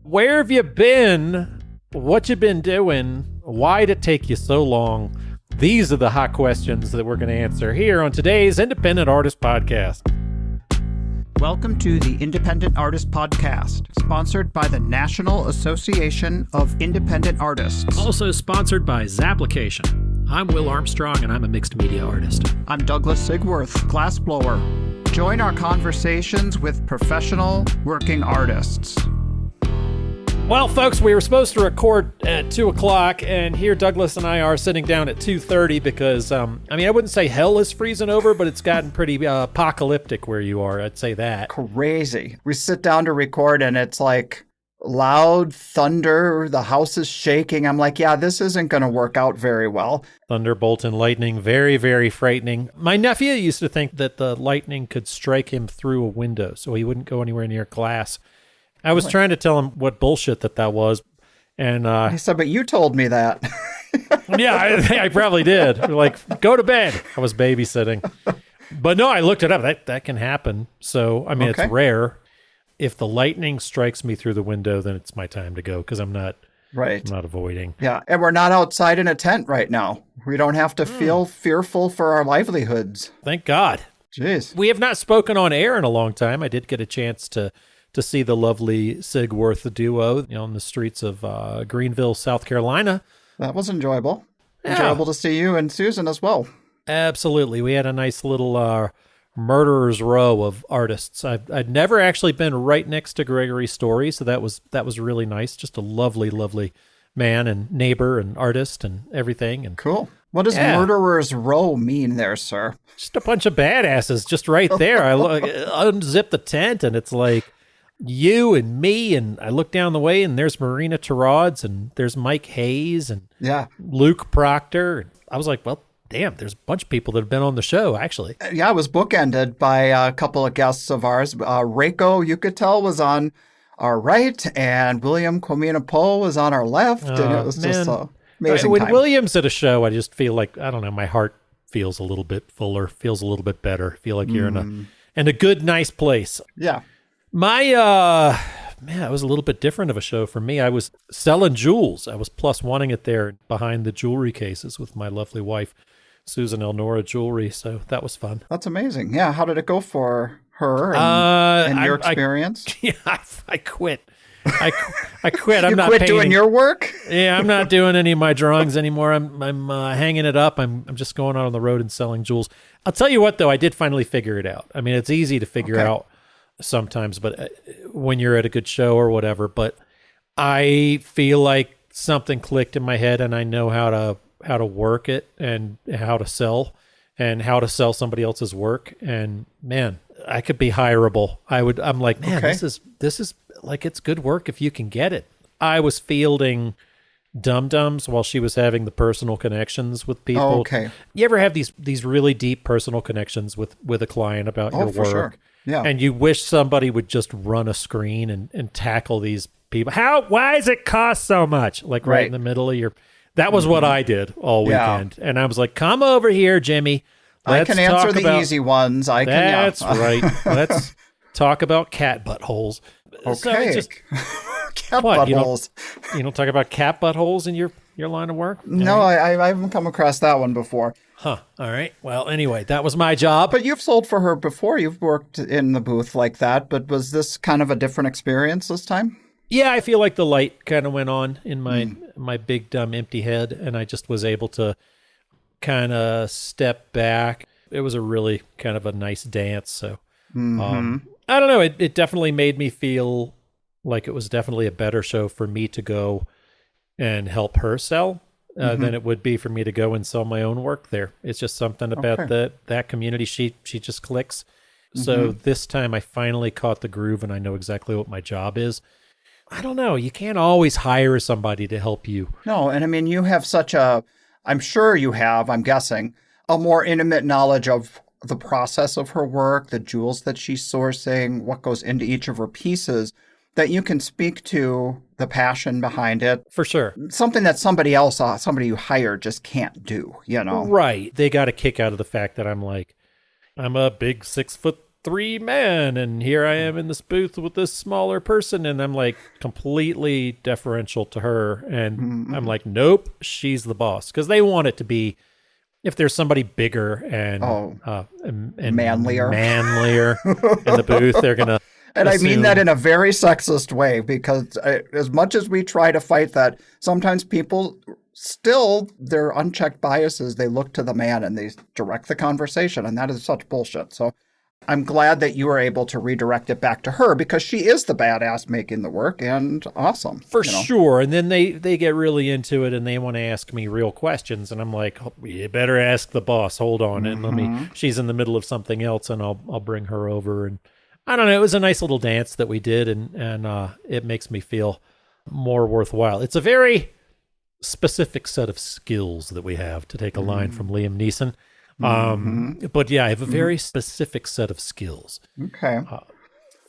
Where have you been? What you been doing? Why'd it take you so long? These are the hot questions that we're going to answer here on today's Independent Artist Podcast. Welcome to the Independent Artist Podcast, sponsored by the National Association of Independent Artists. Also sponsored by Zapplication. I'm Will Armstrong, and I'm a mixed media artist. I'm Douglas Sigworth, glassblower. Join our conversations with professional working artists. Well, folks, we were supposed to record at 2 o'clock, and here Douglas and I are sitting down at 2:30 because, I wouldn't say hell is freezing over, but it's gotten pretty apocalyptic where you are. I'd say that. Crazy. We sit down to record, and it's like loud thunder. The house is shaking. I'm like, yeah, this isn't going to work out very well. Thunderbolt and lightning, very, very frightening. My nephew used to think that the lightning could strike him through a window, so he wouldn't go anywhere near glass. I was trying to tell him what bullshit that was, and he said, but you told me that. Yeah, I probably did. We're like, go to bed. I was babysitting. But no, I looked it up. That can happen. So, It's rare. If the lightning strikes me through the window, then it's my time to go because I'm not avoiding. Yeah, and we're not outside in a tent right now. We don't have to feel fearful for our livelihoods. Thank God. Jeez. We have not spoken on air in a long time. I did get a chance to see the lovely Sigworth duo, on the streets of Greenville, South Carolina. That was enjoyable. Yeah. Enjoyable to see you and Susan as well. Absolutely. We had a nice little murderer's row of artists. I'd never actually been right next to Gregory Story, so that was really nice. Just a lovely, lovely man and neighbor and artist and everything. And cool. What does murderer's row mean there, sir? Just a bunch of badasses just right there. I unzip the tent, and it's like you and me, and I look down the way, and there's Marina Tarads, and there's Mike Hayes, and Luke Proctor. I was like, well, damn, there's a bunch of people that have been on the show, actually. Yeah, it was bookended by a couple of guests of ours. Reiko Yucatel was on our right, and William Comina Poe was on our left, and it was just amazing when time. William's at a show, I just feel like, I don't know, my heart feels a little bit fuller, feels a little bit better. I feel like you're in a good, nice place. Yeah. My, it was a little bit different of a show for me. I was selling jewels. I was plus wanting it there behind the jewelry cases with my lovely wife, Susan Elnora Jewelry. So that was fun. That's amazing. Yeah. How did it go for her and your experience? I quit. I quit. I'm not quit painting. Doing your work? Yeah, I'm not doing any of my drawings anymore. I'm hanging it up. I'm just going out on the road and selling jewels. I'll tell you what, though, I did finally figure it out. It's easy to figure out sometimes, but when you're at a good show or whatever, but I feel like something clicked in my head, and I know how to work it and how to sell somebody else's work. And man, I could be hireable. I'm like, man, this is like, it's good work if you can get it. I was fielding dum-dums while she was having the personal connections with people. Oh, okay. You ever have these really deep personal connections with a client about your work? Sure. Yeah. And you wish somebody would just run a screen and tackle these people. Why does it cost so much? Like right in the middle of that was what I did all weekend. And I was like, come over here, Jimmy. I can answer the easy ones. That's right. Let's talk about cat buttholes. Okay. So cat buttholes. You don't talk about cat buttholes in your line of work? No, I haven't come across that one before. Huh. All right. Well, anyway, that was my job. But you've sold for her before. You've worked in the booth like that. But was this kind of a different experience this time? Yeah, I feel like the light kind of went on in my big, dumb, empty head, and I just was able to kind of step back. It was a really kind of a nice dance. So I don't know. It definitely made me feel like it was definitely a better show for me to go and help her sell than it would be for me to go and sell my own work there. It's just something about that community. She just clicks. So this time I finally caught the groove, and I know exactly what my job is. I don't know. You can't always hire somebody to help you. No, and you have I'm sure you have, I'm guessing, a more intimate knowledge of the process of her work, the jewels that she's sourcing, what goes into each of her pieces, that you can speak to the passion behind it. For sure. Something that somebody you hired just can't do, Right. They got a kick out of the fact that I'm a big 6'3" 3 men, and here I am in this booth with this smaller person, and I'm like completely deferential to her, and I'm like, nope, she's the boss, because they want it to be, if there's somebody bigger and manlier in the booth, they're gonna. And I mean that in a very sexist way, because as much as we try to fight that, sometimes people still, their unchecked biases, they look to the man and they direct the conversation, and that is such bullshit. So I'm glad that you were able to redirect it back to her, because she is the badass making the work, and awesome. For sure. And then they get really into it, and they want to ask me real questions, and I'm like, oh, you better ask the boss. Hold on. And she's in the middle of something else, and I'll bring her over. And I don't know, it was a nice little dance that we did, and it makes me feel more worthwhile. It's a very specific set of skills that we have, to take a line from Liam Neeson. But yeah, I have a very specific set of skills. Okay.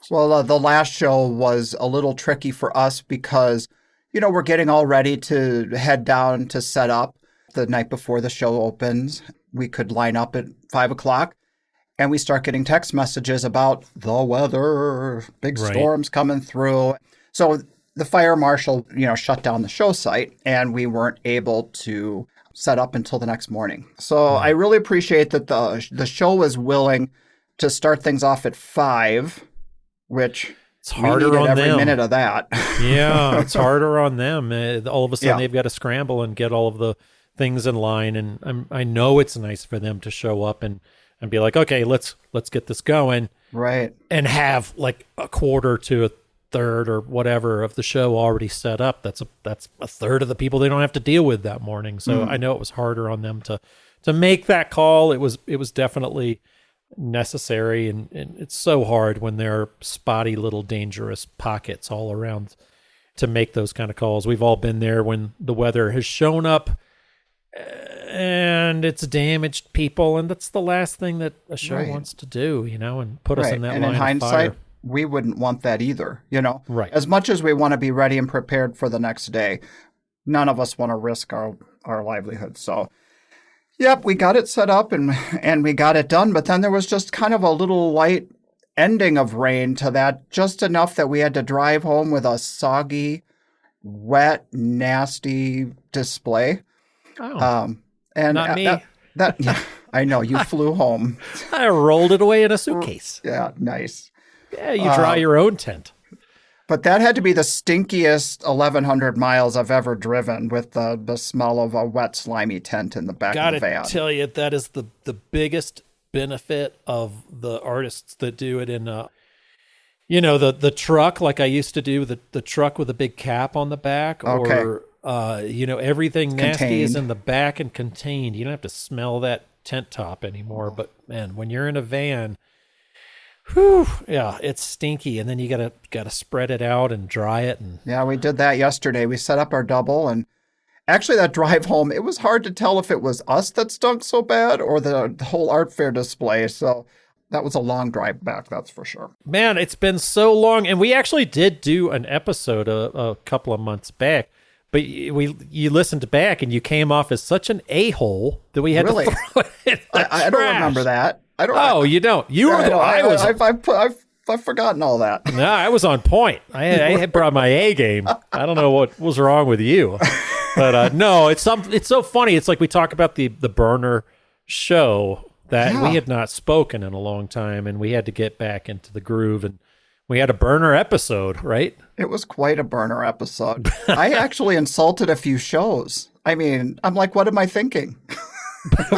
Well, the last show was a little tricky for us because, we're getting all ready to head down to set up the night before the show opens. We could line up at 5:00, and we start getting text messages about the weather, big storms coming through. So the fire marshal, shut down the show site, and we weren't able to set up until the next morning. So I really appreciate that the show was willing to start things off at 5, which it's harder we needed on every them. minute of that. Yeah, it's harder on them. All of a sudden, they've got to scramble and get all of the things in line. And I know it's nice for them to show up and be like, okay, let's get this going, right? And have like a quarter to a third or whatever of the show already set up. That's a third of the people they don't have to deal with that morning. So I know it was harder on them to make that call. It was definitely necessary, and it's so hard when there are spotty little dangerous pockets all around to make those kind of calls. We've all been there when the weather has shown up and it's damaged people, and that's the last thing that a show wants to do, and put us in that line in hindsight, of fire. We wouldn't want that either, Right. As much as we want to be ready and prepared for the next day, none of us want to risk our livelihood. So, yep, we got it set up and we got it done. But then there was just kind of a little light ending of rain to that, just enough that we had to drive home with a soggy, wet, nasty display. Oh, and not me. That I know, you flew home. I rolled it away in a suitcase. Yeah, nice. Yeah, you dry your own tent. But that had to be the stinkiest 1,100 miles I've ever driven, with the smell of a wet, slimy tent in the back of the van. Gotta tell you, that is the biggest benefit of the artists that do it in, the truck, like I used to do, the truck with a big cap on the back. Okay. Or, everything nasty is Contained. in the back and contained. You don't have to smell that tent top anymore. But, man, when you're in a van... Whew, yeah, it's stinky, and then you gotta spread it out and dry it. And Yeah, we did that yesterday. We set up our double, and actually that drive home, it was hard to tell if it was us that stunk so bad or the whole art fair display. So that was a long drive back, that's for sure. man, it's been so long, and we actually did do an episode a couple of months back. But you listened back, and you came off as such an a-hole that we had Really? to throw it in the I don't remember that. I don't. Oh, you don't? You were. I've forgotten all that. No, I was on point. I had brought my A game. I don't know what was wrong with you, but no, it's so funny. It's like we talk about the burner show that we had not spoken in a long time, and we had to get back into the groove, and we had a burner episode, right? It was quite a burner episode. I actually insulted a few shows. I mean, I'm like, what am I thinking?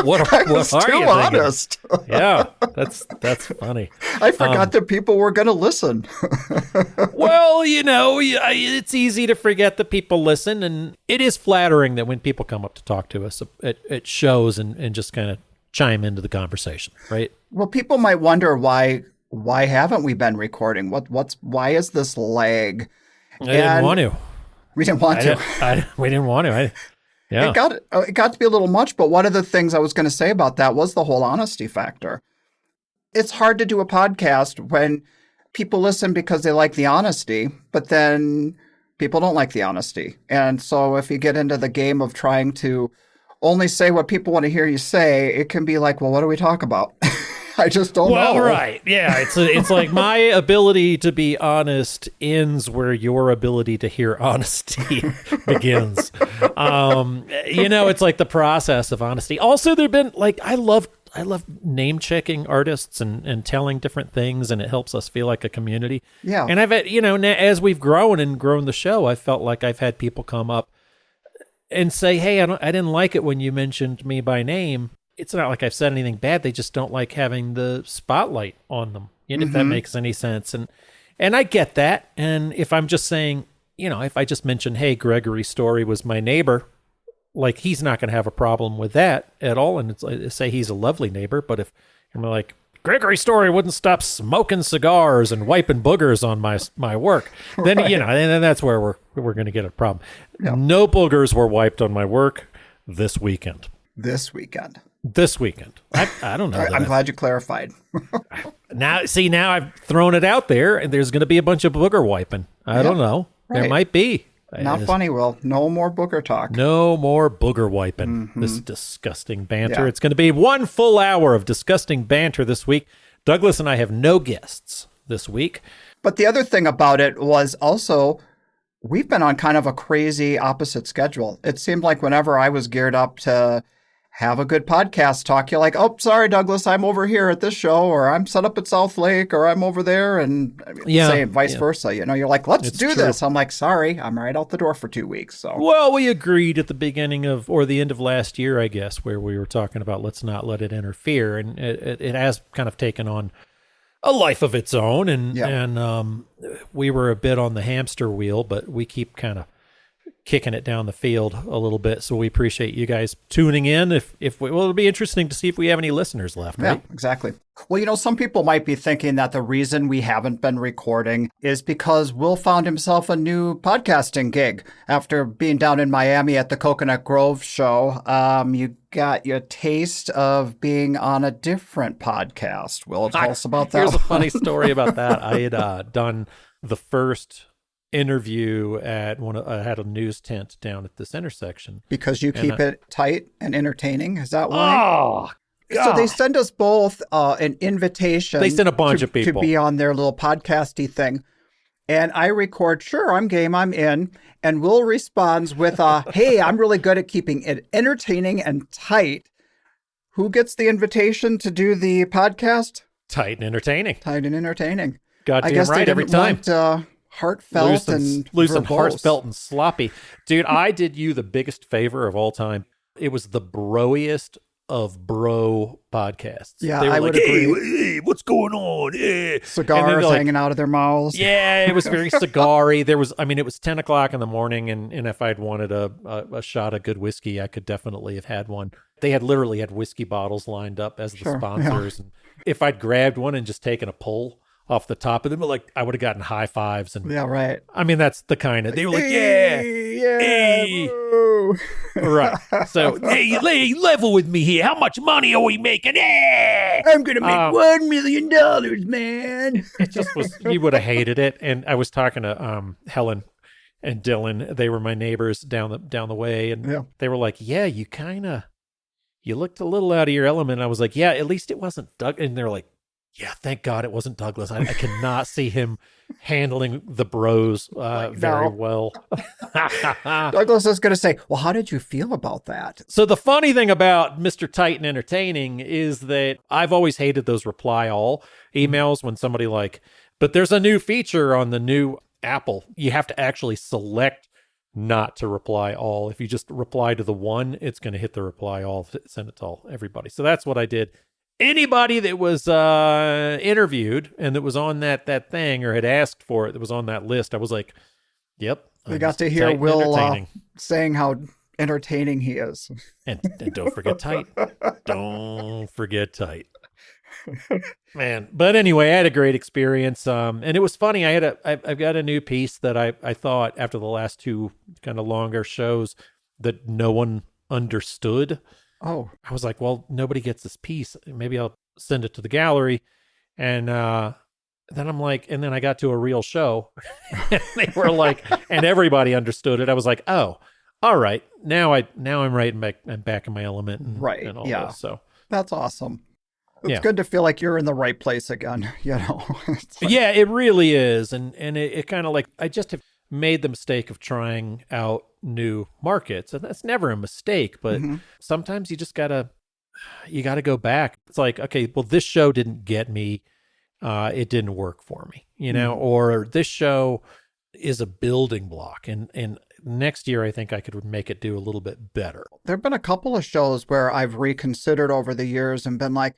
what I was are too you thinking? honest. Yeah, that's funny. I forgot that people were going to listen. Well, it's easy to forget that people listen, and it is flattering that when people come up to talk to us at shows and just kind of chime into the conversation, right? Well, people might wonder why haven't we been recording? Why is this lag? I didn't want to. We didn't want to. We didn't want to. Yeah. It got to be a little much, but one of the things I was going to say about that was the whole honesty factor. It's hard to do a podcast when people listen because they like the honesty, but then people don't like the honesty. And so if you get into the game of trying to only say what people want to hear you say, it can be like, well, what do we talk about? I just don't Well, know. right. Yeah. It's like my ability to be honest ends where your ability to hear honesty begins. It's like the process of honesty. Also, there've been like, I love name checking artists and telling different things, and it helps us feel like a community. Yeah. And I've had, as we've grown the show, I felt like I've had people come up and say, hey, I didn't like it when you mentioned me by name. It's not like I've said anything bad. They just don't like having the spotlight on them. If that makes any sense. And I get that. And if I'm just saying, if I just mention, hey, Gregory Story was my neighbor, like he's not going to have a problem with that at all. And say he's a lovely neighbor. But if I'm like, Gregory Story wouldn't stop smoking cigars and wiping boogers on my work, then, Right. and that's where we're going to get a problem. Yeah. No boogers were wiped on my work this weekend. This weekend. I don't know. I'm glad you clarified. Now I've thrown it out there, and there's going to be a bunch of booger wiping. I don't know. There Right. might be. Not funny, Will. No more booger talk. No more booger wiping. This disgusting banter. Yeah. It's going to be 1 full hour of disgusting banter this week. Douglas and I have no guests this week. But the other thing about it was also we've been on kind of a crazy opposite schedule. It seemed like whenever I was geared up to have a good podcast talk, you're like, oh, sorry, Douglas, I'm over here at this show, or I'm set up at South Lake, or I'm over there, and same, vice versa. You're like, let's do this. I'm like, sorry, I'm right out the door for 2 weeks. So Well, we agreed at the beginning of, or the end of last year, I guess, where we were talking about let's not let it interfere. And it has kind of taken on a life of its own. And we were a bit on the hamster wheel, but we keep kind of kicking it down the field a little bit. So we appreciate you guys tuning in. It'll be interesting to see if we have any listeners left, right? Yeah, exactly. Well, some people might be thinking that the reason we haven't been recording is because Will found himself a new podcasting gig after being down in Miami at the Coconut Grove show. You got your taste of being on a different podcast. Will, tell us about that. Here's a funny story about that. I had done the first interview at I had a news tent down at this intersection. Because you keep it tight and entertaining? Is that why? Oh, So they send us both an invitation. They send a bunch of people to be on their little podcasty thing. And I record, sure, I'm game, I'm in. And Will responds with, hey, I'm really good at keeping it entertaining and tight. Who gets the invitation to do the podcast? Tight and entertaining. Tight and entertaining. Goddamn I guess right they every didn't time. Want, heartfelt and loose and verbose. heartfelt and sloppy. Dude, I did you the biggest favor of all time. It was the broiest of bro podcasts. Yeah, they were I like, would agree. Hey, what's going on? Hey. Cigars hanging out of their mouths. Yeah, it was very cigar-y. It was 10 o'clock in the morning, and if I'd wanted a shot of good whiskey, I could definitely have had one. They had literally had whiskey bottles lined up as the sponsors. Yeah. And if I'd grabbed one and just taken a pull off the top of them, like I would have gotten high fives. And yeah, right. I mean, that's the kind of, they were like, hey. Right. So, hey, level with me here. How much money are we making? I'm going to make $1 million, man. It just was, you would have hated it. And I was talking to Helen and Dylan. They were my neighbors down the way. And they were like, yeah, you looked a little out of your element. I was like, yeah, at least it wasn't Doug. And they're like, yeah, thank God it wasn't Douglas. I cannot see him handling the bros very well. Douglas is going to say, well, how did you feel about that? So the funny thing about Mr. Tight and Entertaining is that I've always hated those reply all emails when somebody but there's a new feature on the new Apple. You have to actually select not to reply all. If you just reply to the one, it's going to hit the reply all, send it to everybody. So that's what I did. Anybody that was interviewed and that was on that thing or had asked for it that was on that list, I was like, yep. We got to hear Will saying how entertaining he is. And don't forget tight. Don't forget tight. Man. But anyway, I had a great experience. And it was funny. I've got a new piece that I thought after the last two kind of longer shows that no one understood. Oh, I was like, well, nobody gets this piece. Maybe I'll send it to the gallery. And then I'm like, and then I got to a real show. And they were like, and everybody understood it. I was like, oh, all right. Now I'm right back in my element. And, right. And all yeah. this, so that's awesome. It's good to feel like you're in the right place again, you know. It's like, Yeah, it really is. And it kind of like, I just have made the mistake of trying out new markets. And that's never a mistake, but sometimes you gotta go back. It's like, okay, well, this show didn't get me. It didn't work for me, you know, or this show is a building block. And next year, I think I could make it do a little bit better. There've been a couple of shows where I've reconsidered over the years and been like,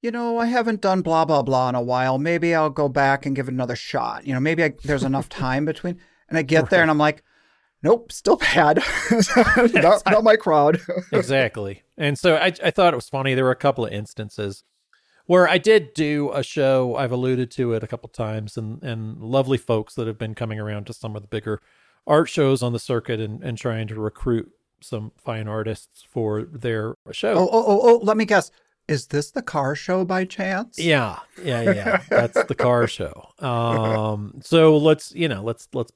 you know, I haven't done blah, blah, blah in a while. Maybe I'll go back and give it another shot. You know, maybe there's enough time between. And I get there and I'm like, nope, still bad. not my crowd. Exactly. And so I thought it was funny. There were a couple of instances where I did do a show. I've alluded to it a couple times, and lovely folks that have been coming around to some of the bigger art shows on the circuit and trying to recruit some fine artists for their show. Oh, let me guess. Is this the car show by chance? Yeah. That's the car show. So let's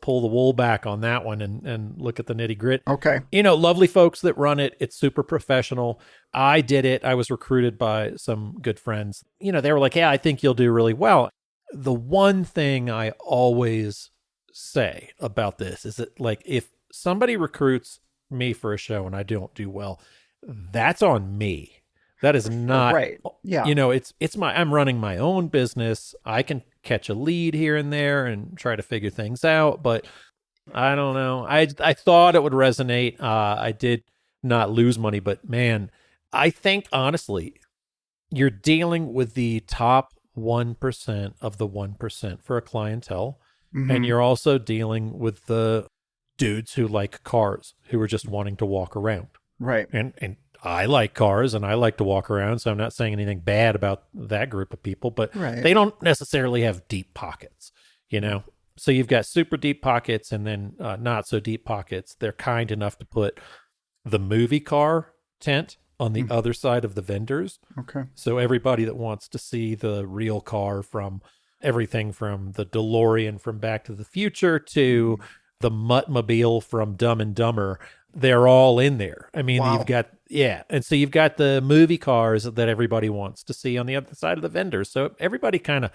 pull the wool back on that one and look at the nitty grit. Okay. You know, lovely folks that run it. It's super professional. I did it. I was recruited by some good friends. You know, they were like, yeah, I think you'll do really well. The one thing I always say about this is that, like, if somebody recruits me for a show and I don't do well, that's on me. That is not right. Yeah. You know, I'm running my own business. I can catch a lead here and there and try to figure things out, but I don't know. I thought it would resonate. I did not lose money, but man, I think honestly, you're dealing with the top 1% of the 1% for a clientele, and you're also dealing with the dudes who like cars, who are just wanting to walk around. Right. And I like cars and I like to walk around, so I'm not saying anything bad about that group of people, but they don't necessarily have deep pockets, you know? So you've got super deep pockets and then not so deep pockets. They're kind enough to put the movie car tent on the other side of the vendors. Okay. So everybody that wants to see the real car, from everything from the DeLorean from Back to the Future to the Muttmobile from Dumb and Dumber, they're all in there. I mean, you've got, and so you've got the movie cars that everybody wants to see on the other side of the vendors. So everybody kind of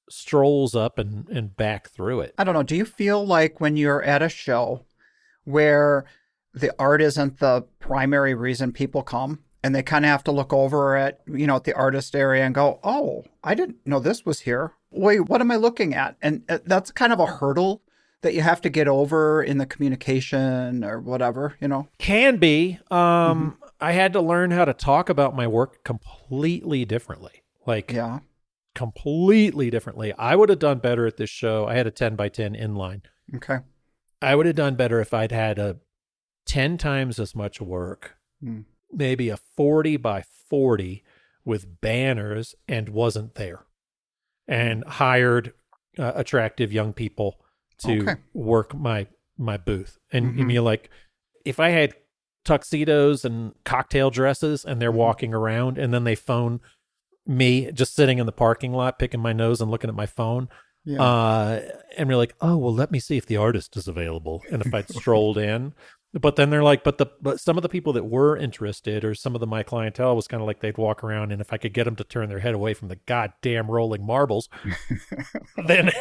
strolls up and back through it. I don't know. Do you feel like when you're at a show where the art isn't the primary reason people come, and they kind of have to look over at, you know, at the artist area and go, oh, I didn't know this was here. Wait, what am I looking at? And that's kind of a hurdle that you have to get over in the communication or whatever, you know? Can be. I had to learn how to talk about my work completely differently. Completely differently. I would have done better at this show. I had a 10 by 10 inline. Okay. I would have done better if I'd had a 10 times as much work, maybe a 40 by 40 with banners, and wasn't there, and hired attractive young people to work my booth. And you mean, like, if I had tuxedos and cocktail dresses and they're walking around and then they phone me just sitting in the parking lot, picking my nose and looking at my phone, and we're like, oh, well, let me see if the artist is available. And if I'd strolled in, but then they're like, but some of the people that were interested, or some of my clientele, was kind of like, they'd walk around, and if I could get them to turn their head away from the goddamn rolling marbles, then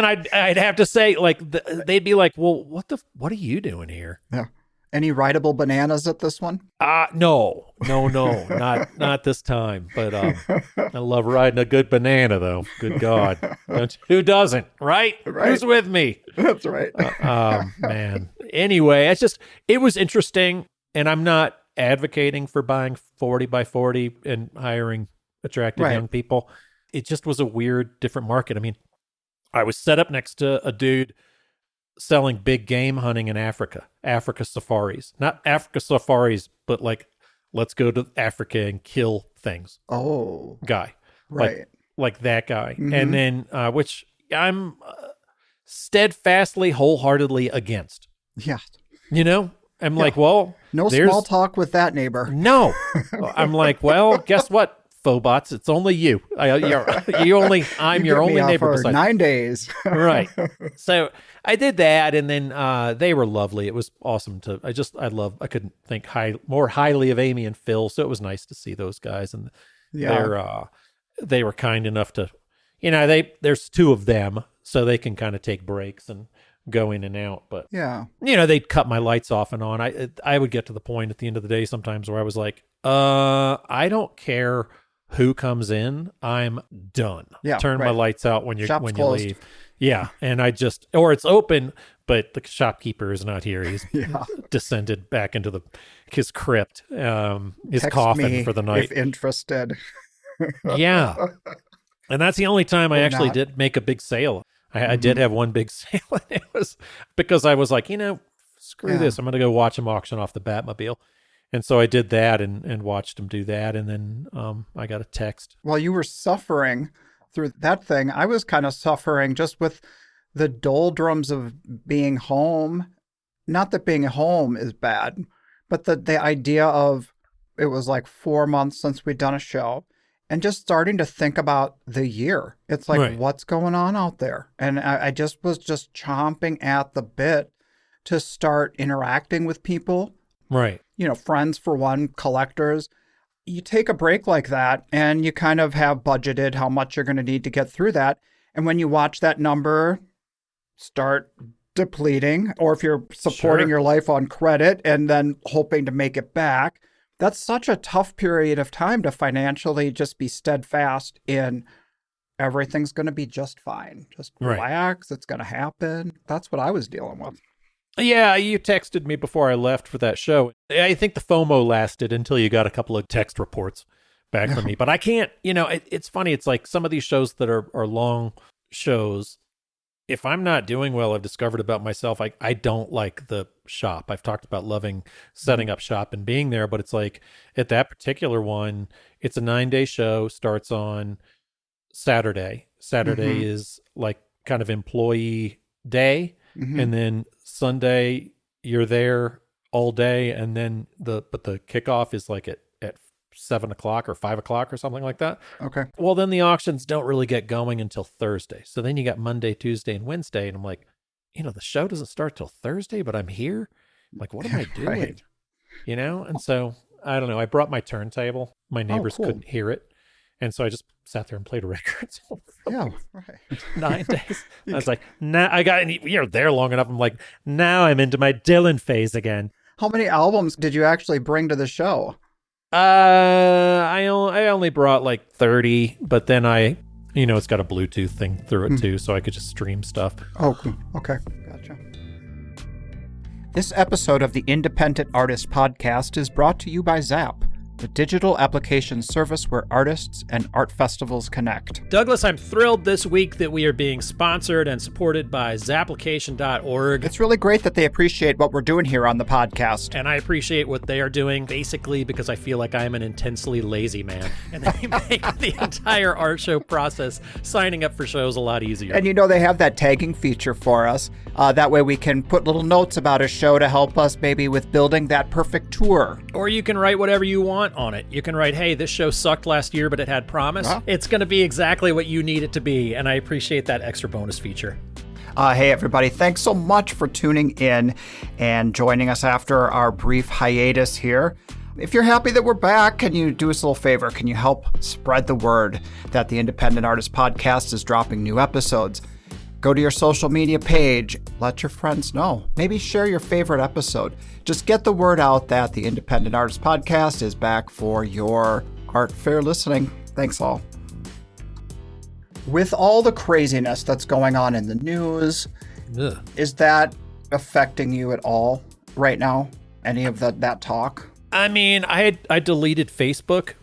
I'd have to say, like, they'd be like, well, what are you doing here? Yeah. Any rideable bananas at this one? No, not this time. But I love riding a good banana, though. Good God, who doesn't? Right? Who's with me? That's right. Man. Anyway, it was interesting, and I'm not advocating for buying 40 by 40 and hiring attractive young people. It just was a weird, different market. I mean, I was set up next to a dude selling big game hunting in Africa safaris. Not Africa safaris, but like, let's go to Africa and kill things. Oh. Guy. Right. Like that guy. And then, which I'm steadfastly, wholeheartedly against. Yeah. You know? I'm like, well, no small talk with that neighbor. No. I'm like, well, guess what? Phobos, it's only you. I'm your only neighbor. For 9 days. Right. So I did that, and then they were lovely. It was awesome I couldn't think more highly of Amy and Phil. So it was nice to see those guys, and Yeah. They were kind enough to, there's two of them, so they can kind of take breaks and go in and out. But Yeah. they'd cut my lights off and on. I would get to the point at the end of the day sometimes where I was like, I don't care who comes in, I'm done. Yeah, Turn my right. lights out when you Shop's closed. leave. Yeah, and or it's open, but the shopkeeper is not here. He's Yeah. descended back into his crypt, his Text coffin me for the night. if interested. Yeah, and that's the only time I Or actually not. did make a big sale. I did have one big sale, and it was because I was like, screw Yeah. this. I'm going to go watch him auction off the Batmobile. And so I did that and watched him do that. And then I got a text. While you were suffering through that thing, I was kind of suffering just with the doldrums of being home. Not that being home is bad, but the idea of it was like 4 months since we'd done a show and just starting to think about the year. It's like, Right. what's going on out there? And I just was just chomping at the bit to start interacting with people. Right. Friends for one, collectors. You take a break like that and you kind of have budgeted how much you're going to need to get through that. And when you watch that number start depleting, or if you're supporting Sure. your life on credit and then hoping to make it back, that's such a tough period of time to financially just be steadfast in everything's going to be just fine. Just Right. relax. It's going to happen. That's what I was dealing with. Yeah, you texted me before I left for that show. I think the FOMO lasted until you got a couple of text reports back from me. But I can't, it's funny. It's like some of these shows that are long shows. If I'm not doing well, I've discovered about myself, I don't like the shop. I've talked about loving setting up shop and being there, but it's like at that particular one, it's a 9-day show, starts on Saturday. Saturday is like kind of employee day. And then Sunday you're there all day, and then the kickoff is like at 7:00 or 5:00 or something like that. Okay. Well, then the auctions don't really get going until Thursday. So then you got Monday, Tuesday, and Wednesday, and I'm like, the show doesn't start till Thursday, but I'm here. Like, what am I doing? Right. And so I don't know. I brought my turntable. My neighbors cool. couldn't hear it, and so I just sat there and played records. Yeah. Right. 9 days. I was like, now I got, you're there long enough. I'm like, now I'm into my Dylan phase again. How many albums did you actually bring to the show? I only brought like 30, but then it's got a Bluetooth thing through it too, so I could just stream stuff. Oh, cool. Okay. Gotcha. This episode of the Independent Artist Podcast is brought to you by Zap, the digital application service where artists and art festivals connect. Douglas, I'm thrilled this week that we are being sponsored and supported by Zapplication.org. It's really great that they appreciate what we're doing here on the podcast. And I appreciate what they are doing, basically because I feel like I am an intensely lazy man. And they make the entire art show process, signing up for shows, a lot easier. And they have that tagging feature for us. That way we can put little notes about a show to help us maybe with building that perfect tour. Or you can write whatever you want on it. You can write, hey, this show sucked last year, but it had promise. Huh? It's going to be exactly what you need it to be. And I appreciate that extra bonus feature. Hey, everybody. Thanks so much for tuning in and joining us after our brief hiatus here. If you're happy that we're back, can you do us a little favor? Can you help spread the word that the Independent Artist Podcast is dropping new episodes? Go to your social media page. Let your friends know. Maybe share your favorite episode. Just get the word out that the Independent Artist Podcast is back for your art fair listening. Thanks all. With all the craziness that's going on in the news, Ugh. is that affecting you at all right now? Any of that talk? I mean, I deleted Facebook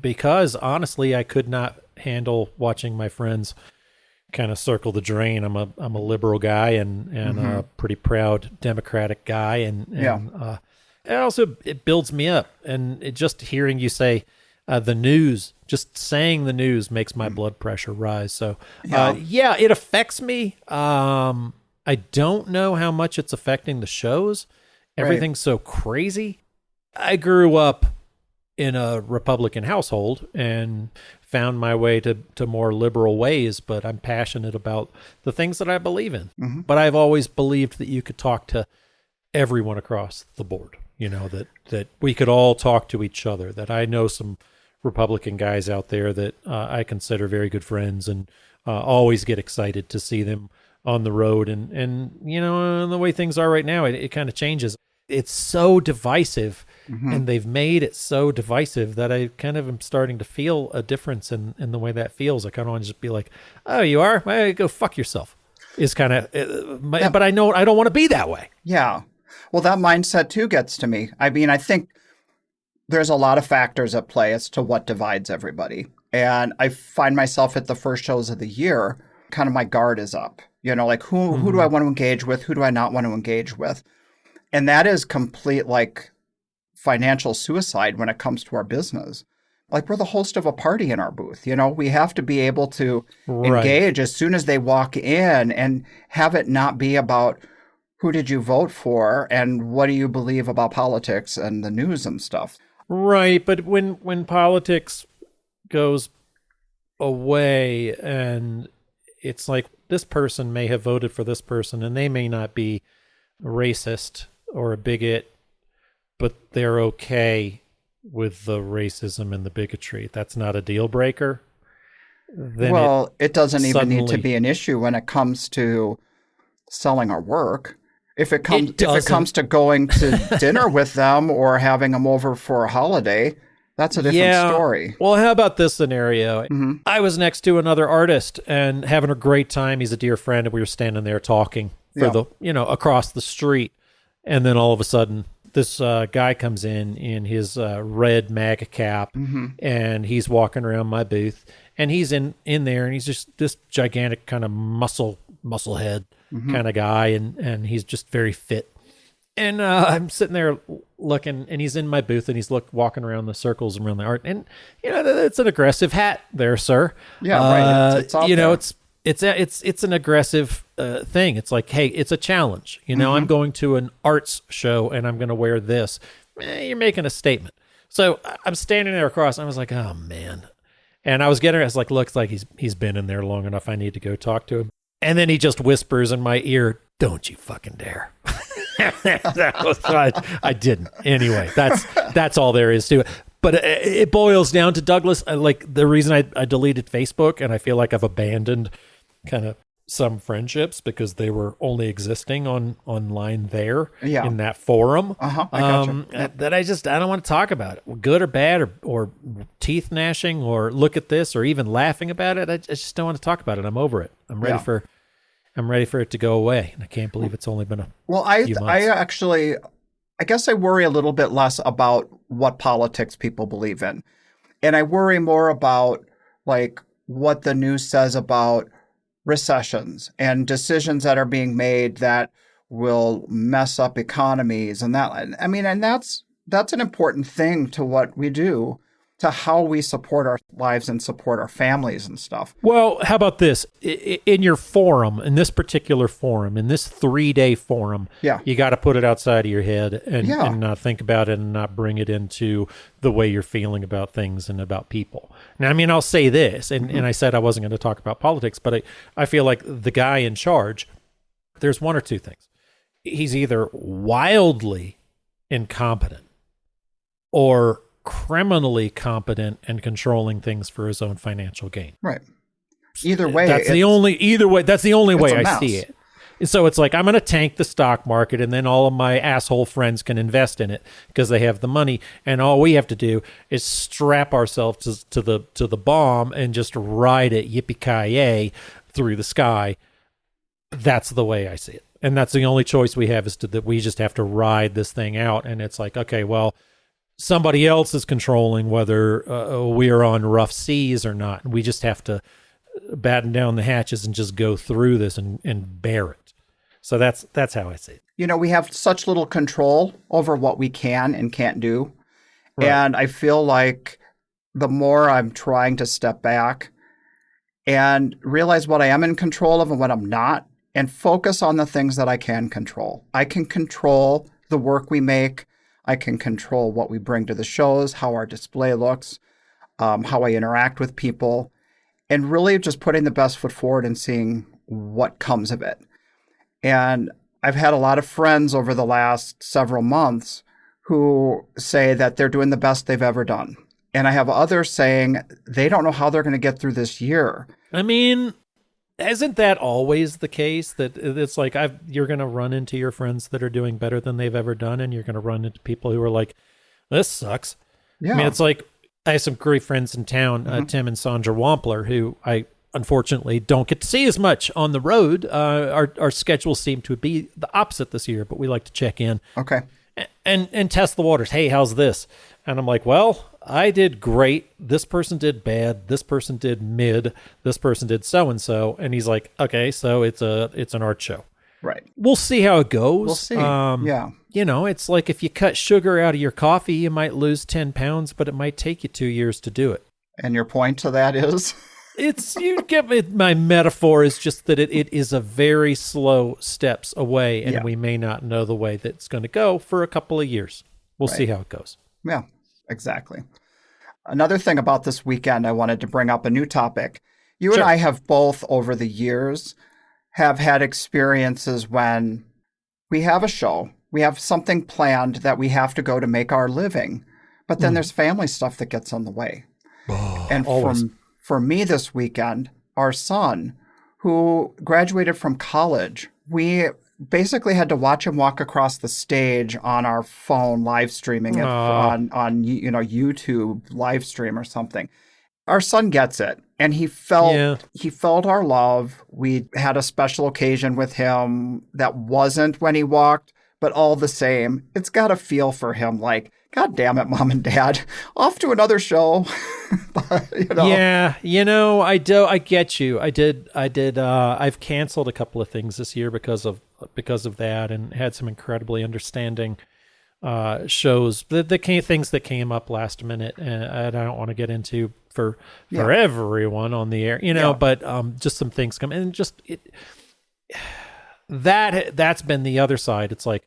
because honestly, I could not handle watching my friends kind of circle the drain. I'm a liberal guy and a pretty proud Democratic guy, and it also it builds me up, and it just hearing you say the news, just saying the news makes my blood pressure rise. So it affects me. I don't know how much it's affecting the shows. Everything's so crazy. I grew up in a Republican household and found my way to more liberal ways, but I'm passionate about the things that I believe in. But I've always believed that you could talk to everyone across the board, that we could all talk to each other, that I know some Republican guys out there that I consider very good friends, and always get excited to see them on the road. And the way things are right now, it kind of changes. It's so divisive, and they've made it so divisive that I kind of am starting to feel a difference in the way that feels. I kind of want to just be like, oh, you are? Well, go fuck yourself. Is kind of, but I know I don't want to be that way. Yeah. Well, that mindset too gets to me. I mean, I think there's a lot of factors at play as to what divides everybody. And I find myself at the first shows of the year, kind of my guard is up. Like who do I want to engage with? Who do I not want to engage with? And that is complete like financial suicide when it comes to our business. Like we're the host of a party in our booth. We have to be able to engage as soon as they walk in and have it not be about who did you vote for and what do you believe about politics and the news and stuff. Right. But when politics goes away and it's like this person may have voted for this person and they may not be racist or a bigot, but they're okay with the racism and the bigotry. That's not a deal breaker. Then it doesn't even need to be an issue when it comes to selling our work. If it comes to going to dinner with them or having them over for a holiday, that's a different story. Well, how about this scenario? I was next to another artist and having a great time. He's a dear friend, and we were standing there talking for across the street. And then all of a sudden, this guy comes in his red MAGA cap, and he's walking around my booth, and he's in there, and he's just this gigantic kind of muscle head kind of guy, and he's just very fit. And I'm sitting there looking, and he's in my booth, and he's walking around the circles around the art, and it's an aggressive hat there, sir. Yeah, right. It's out there. It's an aggressive thing. It's like, hey, it's a challenge. I'm going to an arts show and I'm going to wear this. You're making a statement. So I'm standing there across. I was like, oh man. And I was like, looks like he's been in there long enough. I need to go talk to him. And then he just whispers in my ear, "Don't you fucking dare." I didn't. Anyway, that's all there is to it. But it boils down to, Douglas, like the reason I deleted Facebook, and I feel like I've abandoned kind of some friendships because they were only existing online there in that forum. I gotcha. That I don't want to talk about it, good or bad, or teeth gnashing, or look at this, or even laughing about it. I just don't want to talk about it. I'm over it. I'm ready for it to go away. And I can't believe it's only been a few months. I guess I worry a little bit less about what politics people believe in. And I worry more about like what the news says about recessions and decisions that are being made that will mess up economies and that. I mean, and that's an important thing to what we do, to how we support our lives and support our families and stuff. Well, how about this? In your forum, in this particular forum, in this 3-day forum, you got to put it outside of your head and not think about it and not bring it into the way you're feeling about things and about people. Now, I mean, I'll say this, and I said I wasn't going to talk about politics, but I feel like the guy in charge, there's one or two things. He's either wildly incompetent or criminally competent and controlling things for his own financial gain. Right. Either way, that's the only way I see it. So it's like, I'm going to tank the stock market, and then all of my asshole friends can invest in it because they have the money, and all we have to do is strap ourselves to the bomb and just ride it yippee-ki-yay through the sky. That's the way I see it. And that's the only choice we have, is that we just have to ride this thing out. And it's like, okay, well, somebody else is controlling whether we are on rough seas or not. We just have to batten down the hatches and just go through this and bear it. So that's how I see it. We have such little control over what we can and can't do. Right. And I feel like the more I'm trying to step back and realize what I am in control of and what I'm not, and focus on the things that I can control. I can control the work we make. I can control what we bring to the shows, how our display looks, how I interact with people, and really just putting the best foot forward and seeing what comes of it. And I've had a lot of friends over the last several months who say that they're doing the best they've ever done. And I have others saying they don't know how they're going to get through this year. I mean, isn't that always the case? That it's like you're going to run into your friends that are doing better than they've ever done, and you're going to run into people who are like, this sucks. Yeah. I mean, it's like I have some great friends in town, Tim and Sandra Wampler, who I unfortunately don't get to see as much on the road. Our schedules seem to be the opposite this year, but we like to check in. Okay. And test the waters. Hey, how's this? And I'm like, well, I did great. This person did bad. This person did mid. This person did so-and-so. And he's like, okay, so it's an art show. Right. We'll see how it goes. We'll see. Yeah. You know, it's like if you cut sugar out of your coffee, you might lose 10 pounds, but it might take you 2 years to do it. And your point to that is? You get me. My metaphor is just that it is a very slow steps away, and we may not know the way that's going to go for a couple of years. We'll see how it goes. Yeah, exactly. Another thing about this weekend, I wanted to bring up a new topic. You and I have both, over the years, have had experiences when we have a show, we have something planned that we have to go to make our living, but then there's family stuff that gets in the way. And for me this weekend, our son, who graduated from college, we basically had to watch him walk across the stage on our phone, live streaming it on YouTube live stream or something. Our son gets it, and he felt our love. We had a special occasion with him that wasn't when he walked, but all the same, it's got a feel for him like, God damn it, Mom and Dad, off to another show. Yeah, I get you. I've canceled a couple of things this year because of that, and had some incredibly understanding shows. Things that came up last minute, and I don't want to get into for everyone on the air, but just some things come and that's been the other side. It's like,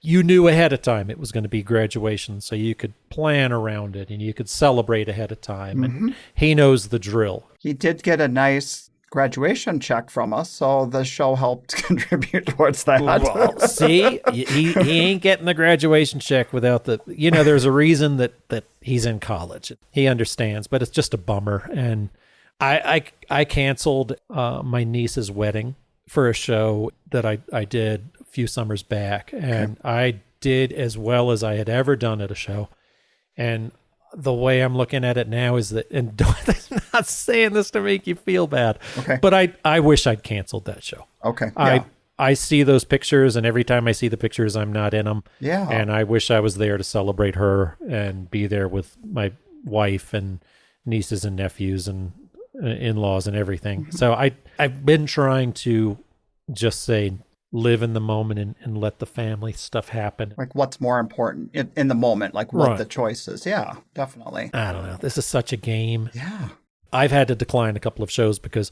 you knew ahead of time it was going to be graduation, so you could plan around it and you could celebrate ahead of time. And he knows the drill. He did get a nice graduation check from us, so the show helped contribute towards that. Well, see, he ain't getting the graduation check without there's a reason that he's in college. He understands, but it's just a bummer. And I canceled my niece's wedding for a show that I did a few summers back, and I did as well as I had ever done at a show. And the way I'm looking at it now is that, and I'm not saying this to make you feel bad, but I wish I'd canceled that show. Okay. I see those pictures, and every time I see the pictures, I'm not in them. Yeah. And I wish I was there to celebrate her and be there with my wife and nieces and nephews and in-laws and everything. So I've been trying to just say, live in the moment and let the family stuff happen. Like, what's more important in the moment, like what the choice is. Yeah, definitely. I don't know. This is such a game. Yeah. I've had to decline a couple of shows because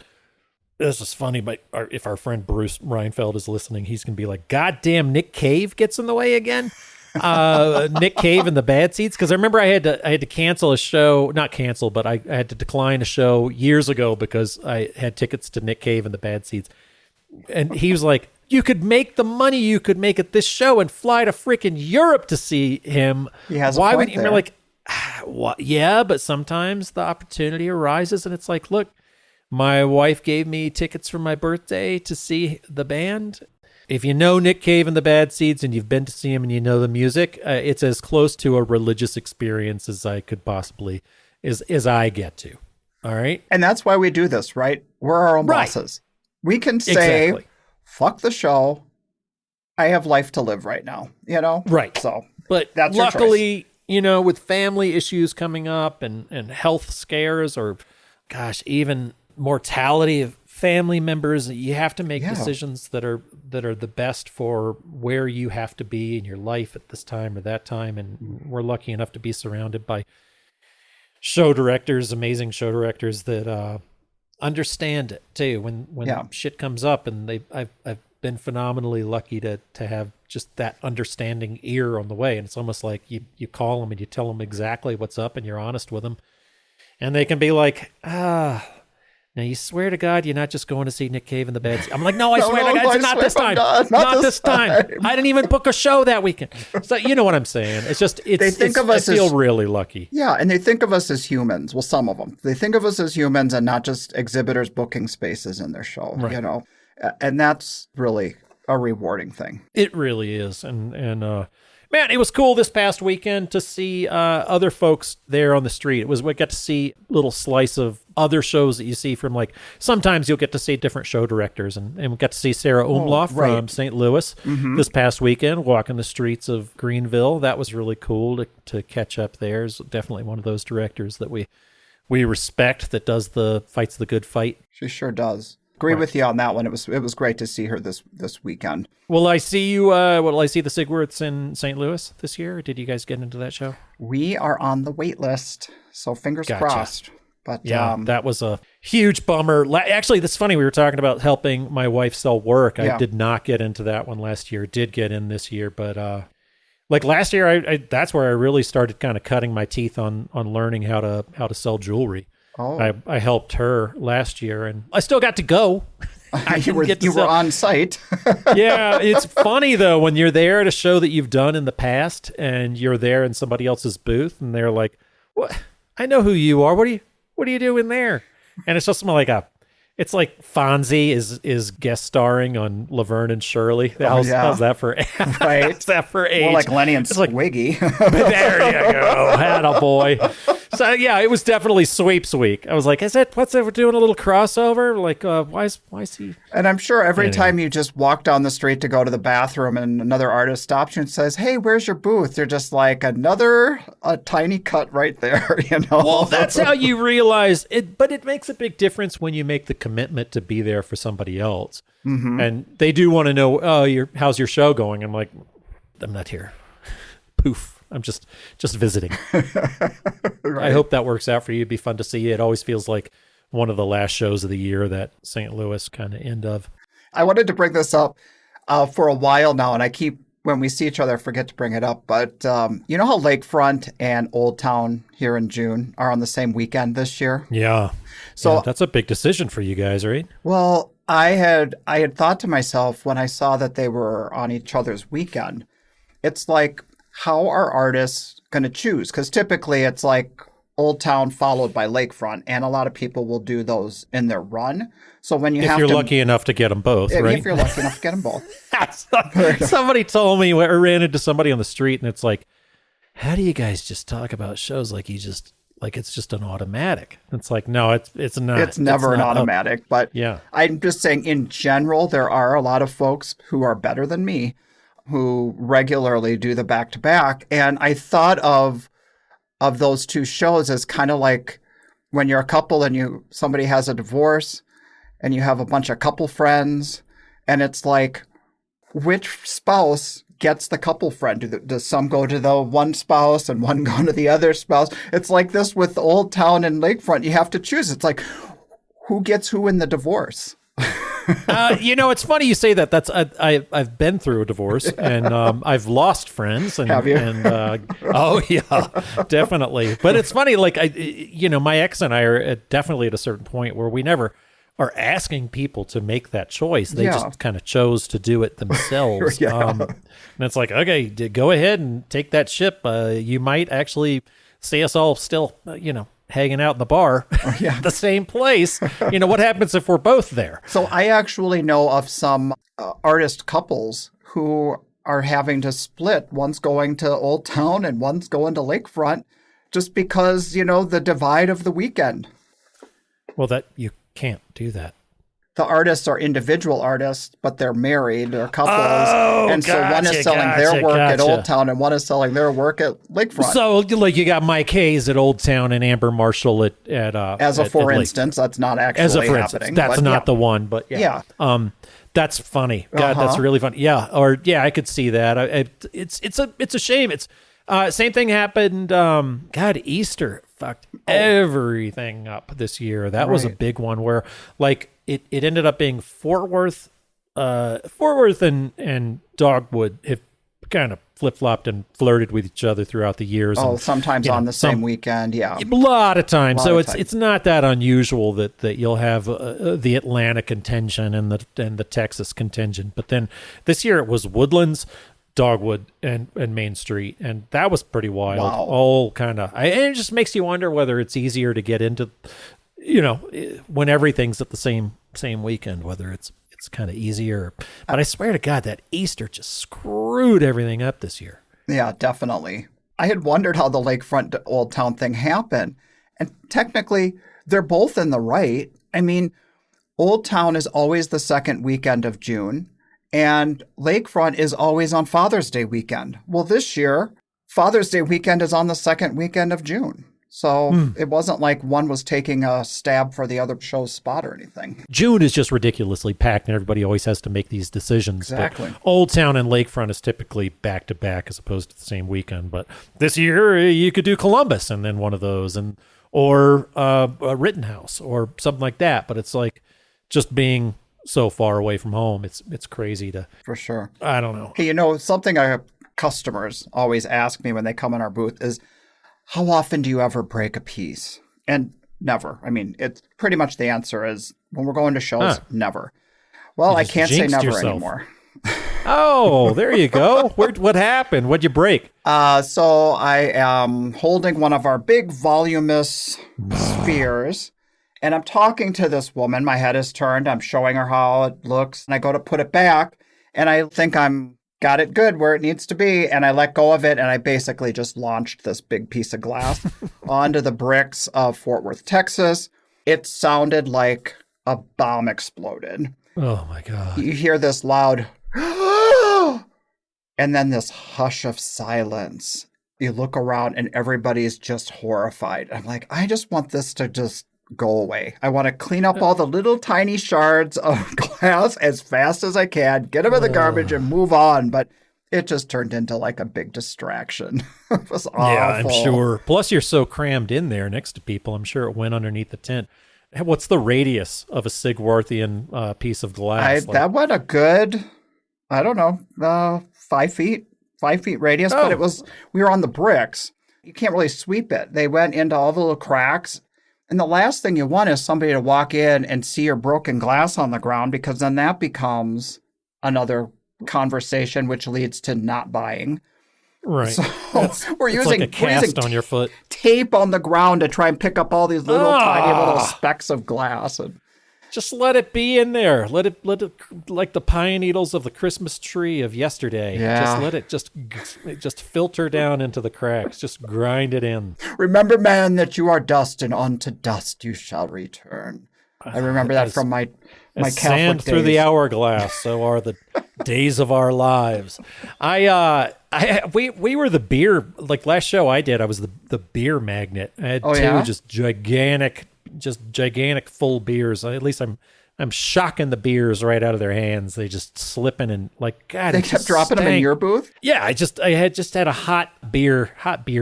this is funny, but if our friend Bruce Reinfeld is listening, he's going to be like, God damn, Nick Cave gets in the way again. Nick Cave and the Bad Seeds. Because I remember I had to cancel a show, not cancel, but I had to decline a show years ago because I had tickets to Nick Cave and the Bad Seeds. And he was like, you could make the money you could make at this show and fly to freaking Europe to see him. He has Why a point would you? there. You're like, what? Yeah, but sometimes the opportunity arises, and it's like, look, my wife gave me tickets for my birthday to see the band. If you know Nick Cave and the Bad Seeds and you've been to see him and you know the music, it's as close to a religious experience as I could possibly, as I get to. All right? And that's why we do this, right? We're our own bosses. We can say, fuck the show. I have life to live right now, Right. So, but that's luckily, with family issues coming up and health scares or, gosh, even mortality of family members, you have to make decisions that are the best for where you have to be in your life at this time or that time. And we're lucky enough to be surrounded by show directors, amazing show directors that understand it too when shit comes up. And I've been phenomenally lucky to have just that understanding ear on the way. And it's almost like you call them and you tell them exactly what's up and you're honest with them, and they can be like, Now, you swear to God you're not just going to see Nick Cave in the bed. I'm like, no, I swear to no, God, I it's not swear this I'm time. not This time. I didn't even book a show that weekend. So you know what I'm saying. It's just, They think of us I feel as- really lucky. Yeah, and they think of us as humans. Well, some of them. They think of us as humans and not just exhibitors booking spaces in their show, you know. And that's really a rewarding thing. It really is. And man, it was cool this past weekend to see other folks there on the street. We got to see a little slice of other shows that you see from, like, sometimes you'll get to see different show directors. And we got to see Sarah Umlauf from St. Louis this past weekend, walking the streets of Greenville. That was really cool to catch up there. It's definitely one of those directors that we respect, that fights the good fight. She sure does. Agree with you on that one. It was great to see her this weekend. Will I see you? Will I see the Sigworths in St. Louis this year? Did you guys get into that show? We are on the wait list, so fingers crossed. But yeah, that was a huge bummer. Actually, that's funny. We were talking about helping my wife sell work. I did not get into that one last year. Did get in this year, but like last year, I that's where I really started kind of cutting my teeth on learning how to sell jewelry. Oh. I helped her last year, and I still got to go. You were on site. Yeah, it's funny though when you're there at a show that you've done in the past, and you're there in somebody else's booth, and they're like, "What? I know who you are. What are you doing there?" And it's just it's like Fonzie is guest starring on Laverne and Shirley. How's that for right? How's that for age? More like Lenny and Like, Swiggy. there you go, attaboy. So yeah, it was definitely Sweeps Week. I was like, what's it? We're doing a little crossover. Like, why is he? And I'm sure every time you just walk down the street to go to the bathroom and another artist stops you and says, "Hey, where's your booth?" You're just like, a tiny cut right there, you know? Well, that's how you realize it. But it makes a big difference when you make the commitment to be there for somebody else. Mm-hmm. And they do want to know, how's your show going? I'm like, I'm not here. Poof. I'm just visiting. Right. I hope that works out for you. It'd be fun to see you. It always feels like one of the last shows of the year, that St. Louis kind of end of. I wanted to bring this up for a while now, and I keep, when we see each other, I forget to bring it up. But you know how Lakefront and Old Town here in June are on the same weekend this year? Yeah. So that's a big decision for you guys, right? Well, I had thought to myself when I saw that they were on each other's weekend, it's like, how are artists going to choose? Because typically it's like Old Town followed by Lakefront, and a lot of people will do those in their run. So when if you're lucky enough to get them both, right? If you're lucky enough to get them both. Somebody told me, I ran into somebody on the street, and it's like, how do you guys just talk about shows like it's just an automatic? It's like, no, it's not. It's never an automatic. But yeah, I'm just saying, in general, there are a lot of folks who are better than me who regularly do the back-to-back. And I thought of those two shows as kind of like when you're a couple and somebody has a divorce and you have a bunch of couple friends, and it's like, which spouse gets the couple friend? Does some go to the one spouse and one go to the other spouse? It's like this with Old Town and Lakefront. You have to choose. It's like, who gets who in the divorce? It's funny you say that. I've been through a divorce, and I've lost friends. And, have you? And oh yeah, definitely. But it's funny, like my ex and I are definitely at a certain point where we never are asking people to make that choice. They just kind of chose to do it themselves. And it's like, okay, go ahead and take that ship. You might actually see us all still, hanging out in the bar at the same place. What happens if we're both there? So I actually know of some artist couples who are having to split. One's going to Old Town and one's going to Lakefront just because, the divide of the weekend. Well, that you can't do that. The artists are individual artists, but they're married or couples. And so one is selling their work at Old Town and one is selling their work at Lakefront. So like you got Mike Hayes at Old Town and Amber Marshall at for instance, that's not actually happening. That's not the one, but yeah. That's funny. God, that's really funny. Yeah. Or I could see that. It's a shame. It's same thing happened. Easter fucked everything up this year. That was a big one where like it ended up being Fort Worth and Dogwood have kind of flip-flopped and flirted with each other throughout the years. Oh, and, sometimes on the same weekend, yeah. A lot of times. So of it's not that unusual that you'll have the Atlanta contingent and the Texas contingent. But then this year it was Woodlands, Dogwood, and Main Street, and that was pretty wild. Wow. All kind of, and it just makes you wonder whether it's easier to get into, when everything's at the same weekend, whether it's kind of easier. But I swear to God, that Easter just screwed everything up this year. Yeah, definitely. I had wondered how the Lakefront to Old Town thing happened. And technically, they're both in the right. I mean, Old Town is always the second weekend of June, and Lakefront is always on Father's Day weekend. Well, this year, Father's Day weekend is on the second weekend of June. So it wasn't like one was taking a stab for the other show's spot or anything. June is just ridiculously packed, and everybody always has to make these decisions. Exactly. But Old Town and Lakefront is typically back-to-back as opposed to the same weekend. But this year, you could do Columbus and then one of those, or Rittenhouse or something like that. But it's like just being so far away from home, it's crazy to... For sure. I don't know. Hey, something our customers always ask me when they come in our booth is, how often do you ever break a piece? And never. I mean, it's pretty much the answer is when we're going to shows, never. Well, I can't say never anymore. Oh, there you go. What happened? What'd you break? So I am holding one of our big voluminous spheres, and I'm talking to this woman. My head is turned. I'm showing her how it looks, and I go to put it back, and I think I'm got it good where it needs to be, and I let go of it, and I basically just launched this big piece of glass onto the bricks of Fort Worth, Texas. It sounded like a bomb exploded. Oh, my God. You hear this loud, and then this hush of silence. You look around, and everybody's just horrified. I'm like, I just want this to just go away. I want to clean up all the little tiny shards of glass as fast as I can, get them in the garbage and move on. But it just turned into like a big distraction. It was awful. Yeah, I'm sure. Plus, you're so crammed in there next to people. I'm sure it went underneath the tent. What's the radius of a Sigwarthian piece of glass? That went a good, I don't know, 5 feet radius. Oh. But we were on the bricks. You can't really sweep it. They went into all the little cracks. And the last thing you want is somebody to walk in and see your broken glass on the ground, because then that becomes another conversation, which leads to not buying. Right. So we're using like a cast on your foot. Tape on the ground to try and pick up all these little tiny little specks of glass. And just let it be in there. Let it like the pine needles of the Christmas tree of yesterday. Yeah. Just let it just filter down into the cracks. Just grind it in. remember, man, that you are dust, and unto dust you shall return. I remember that from my As Catholic sand days. through the hourglass, so are the days of our lives. We were the beer, like last show I did, I was the beer magnet. I had two just gigantic full beers. At least I'm shocking the beers right out of their hands. They just slipping and like, God, They kept dropping them in your booth? Yeah, I had had a hot beer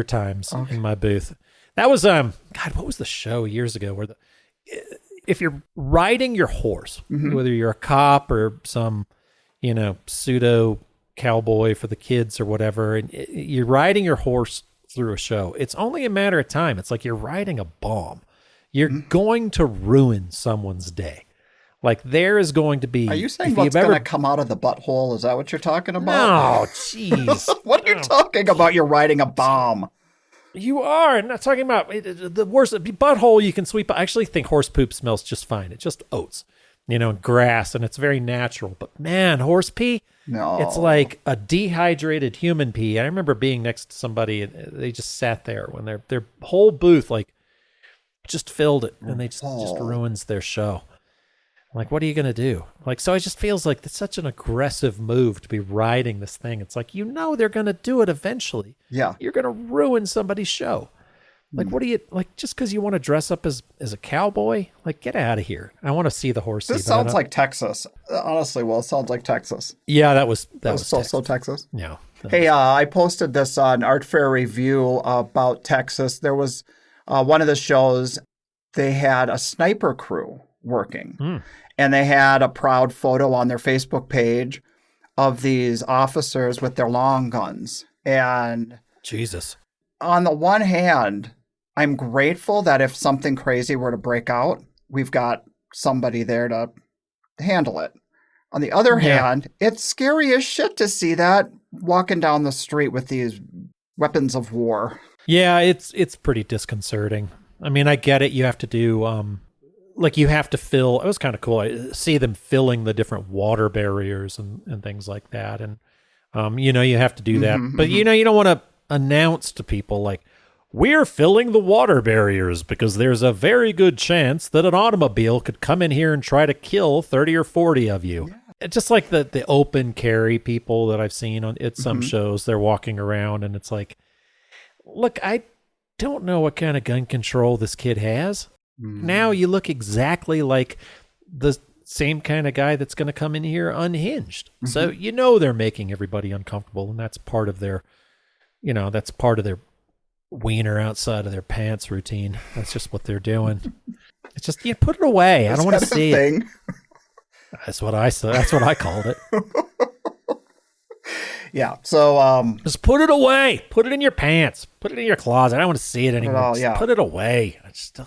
times in my booth. That was God, what was the show years ago where if you're riding your horse, whether you're a cop or some, pseudo cowboy for the kids or whatever, and you're riding your horse through a show, it's only a matter of time. It's like you're riding a bomb. You're going to ruin someone's day. Like there is going to be. Are you saying what's going to come out of the butthole? Is that what you're talking about? No, jeez. What are you talking about? You're riding a bomb. You are. I'm not talking about the worst butthole you can sweep. I actually think horse poop smells just fine. It's just oats, and grass, and it's very natural. But man, horse pee, no, it's like a dehydrated human pee. I remember being next to somebody, and they just sat there when their whole booth just filled it, and they just ruins their show. Like, what are you going to do? Like, so it just feels like it's such an aggressive move to be riding this thing. It's like, they're going to do it eventually. Yeah. You're going to ruin somebody's show. Like, what do you, like, just because you want to dress up as a cowboy? Like, get out of here. I want to see the horse. This sounds like Texas. Honestly, it sounds like Texas. Yeah, that was so Texas. Yeah. Hey, I posted this on Art Fair Review about Texas. There was one of the shows, they had a sniper crew working. And they had a proud photo on their Facebook page of these officers with their long guns. And Jesus. on the one hand, I'm grateful that if something crazy were to break out, we've got somebody there to handle it. On the other hand, it's scary as shit to see that walking down the street with these weapons of war. Yeah, it's pretty disconcerting. I mean, I get it. You have to do, like you have to fill, it was kind of cool. I see them filling the different water barriers and things like that. And, you have to do that. But, you don't want to announce to people like, we're filling the water barriers because there's a very good chance that an automobile could come in here and try to kill 30 or 40 of you. Yeah. It's just like the open carry people that I've seen on some shows, they're walking around and it's like, look, I don't know what kind of gun control this kid has. Now you look exactly like the same kind of guy that's going to come in here unhinged. So they're making everybody uncomfortable, and that's part of their, that's part of their wiener outside of their pants routine. That's just what they're doing. It's just, put it away. I don't want to see it. That's what I said. That's what I called it. Yeah. So just put it away. Put it in your pants. Put it in your closet. I don't want to see it anymore. Just put it away. I just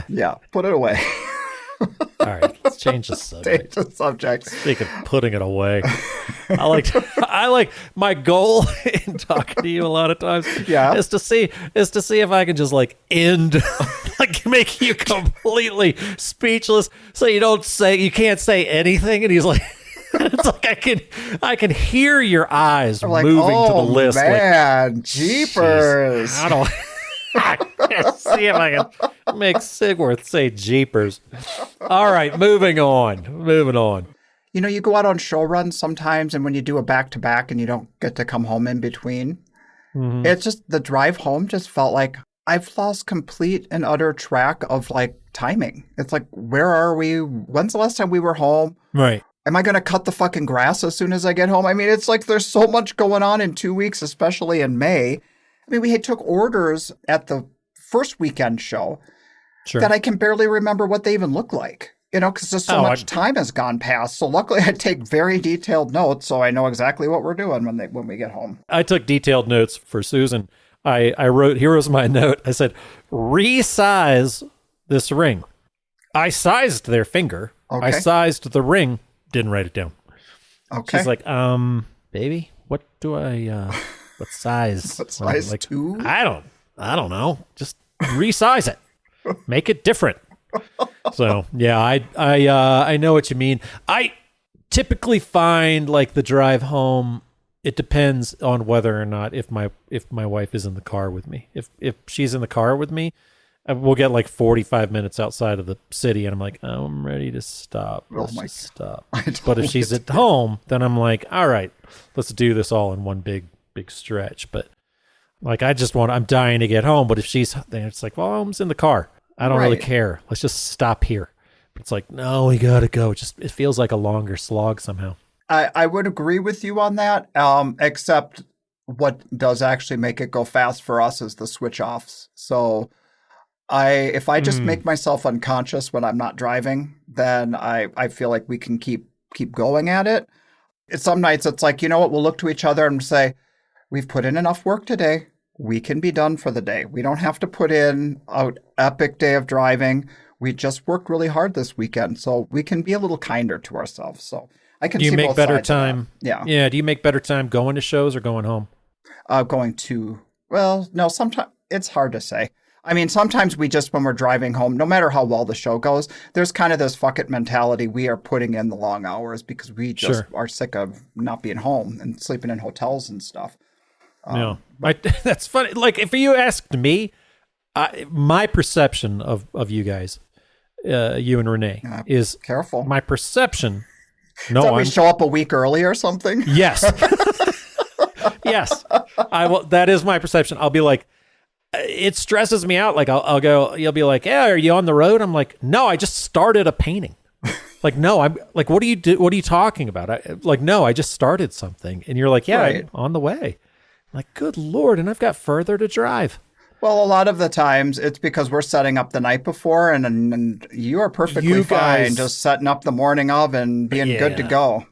yeah, put it away. All right, let's change the subject. Change the subject. Speaking of putting it away, I like my goal in talking to you a lot of times. Yeah. is to see if I can just like end, like make you completely speechless, so you can't say anything, and he's like. It's like I can hear your eyes like, moving to the list. Man, like, jeepers! I can't see if I can make Sigworth say jeepers. All right, moving on. You go out on show runs sometimes, and when you do a back-to-back and you don't get to come home in between, it's just the drive home just felt like I've lost complete and utter track of like timing. It's like, where are we? When's the last time we were home? Right. Am I going to cut the fucking grass as soon as I get home? I mean, it's like there's so much going on in 2 weeks, especially in May. I mean, we took orders at the first weekend show that I can barely remember what they even look like, because just so much time has gone past. So luckily I take very detailed notes so I know exactly what we're doing when we get home. I took detailed notes for Susan. I wrote, here was my note. I said, resize this ring. I sized their finger. Okay. I sized the ring. Didn't write it down. Okay. She's like, baby, what do what size? What size like, 2? I don't know. Just resize it. Make it different. So yeah, I know what you mean. I typically find like the drive home, it depends on whether or not if my wife is in the car with me. If she's in the car with me, we'll get like 45 minutes outside of the city, and I'm like, oh, I'm ready to stop. Let's just stop. But if she's at home, then I'm like, all right, let's do this all in one big stretch. But like, I'm dying to get home. But if she's there, it's like, well, I'm in the car. I don't really care. Let's just stop here. But it's like, no, we gotta go. It feels like a longer slog somehow. I would agree with you on that, except what does actually make it go fast for us is the switch offs. So if I just make myself unconscious when I'm not driving, then I feel like we can keep going at it. Some nights it's like, you know what, we'll look to each other and say, we've put in enough work today. We can be done for the day. We don't have to put in an epic day of driving. We just worked really hard this weekend, so we can be a little kinder to ourselves. So I can see both sides. Do you make better time? Yeah. Do you make better time going to shows or going home? No, sometimes it's hard to say. I mean, sometimes when we're driving home, no matter how well the show goes, there's kind of this fuck it mentality. We are putting in the long hours because we just are sick of not being home and sleeping in hotels and stuff. That's funny. Like, if you asked me, my perception of you guys, you and Renee, is careful. My perception. No, we show up a week early or something. Yes, yes. I will. That is my perception. I'll be like, it stresses me out. Like I'll go. You'll be like, yeah, are you on the road? I'm like, no, I just started a painting. Like, no, I'm like, what do you do? What are you talking about? No, I just started something. And you're like, yeah, I'm on the way. I'm like, good Lord. And I've got further to drive. Well, a lot of the times it's because we're setting up the night before, and you are perfectly fine just setting up the morning of and being good to go.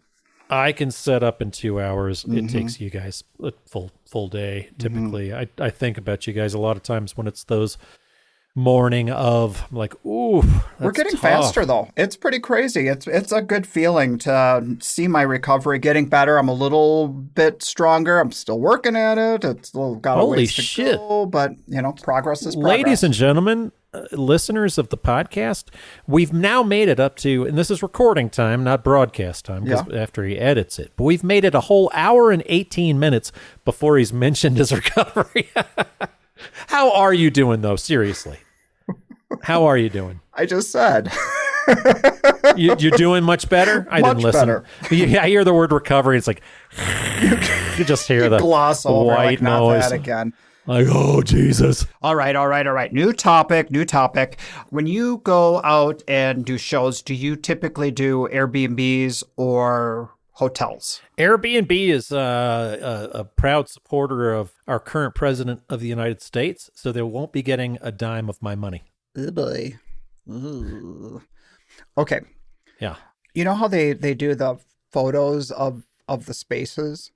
I can set up in 2 hours. Mm-hmm. It takes you guys a full day typically. I think about you guys a lot of times when it's those morning of, I'm like, ooh, We're getting tough. faster though. It's pretty crazy. It's a good feeling to see my recovery getting better. I'm a little bit stronger. I'm still working at it. It's still got a Holy ways to shit. go, but progress is progress. Ladies and gentlemen, listeners of the podcast, we've now made it up to, and this is recording time, not broadcast time, because after he edits it, but we've made it a whole hour and 18 minutes before he's mentioned his recovery. How are you doing, though? Seriously. How are you doing? I just said. You're doing much better? I Much didn't listen. better. I hear the word recovery. It's like, you just hear the Gloss over white like not noise. that again. Like, oh, Jesus. All right. New topic. When you go out and do shows, do you typically do Airbnbs or hotels? Airbnb is a proud supporter of our current president of the United States, so they won't be getting a dime of my money. Oh boy. Ooh. Okay. Yeah. You know how they do the photos of the spaces?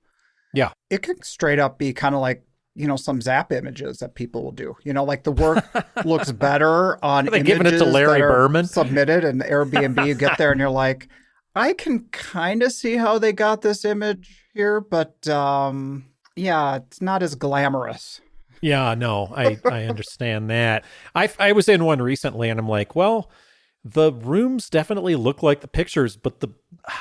Yeah. It could straight up be kind of like, some Zap images that people will do. Like the work looks better on Are they images giving it to Larry that are Berman? submitted in Airbnb. You get there and you're like, I can kind of see how they got this image here, but yeah, it's not as glamorous. Yeah, no, I understand that. I was in one recently, and I'm like, well, the rooms definitely look like the pictures, but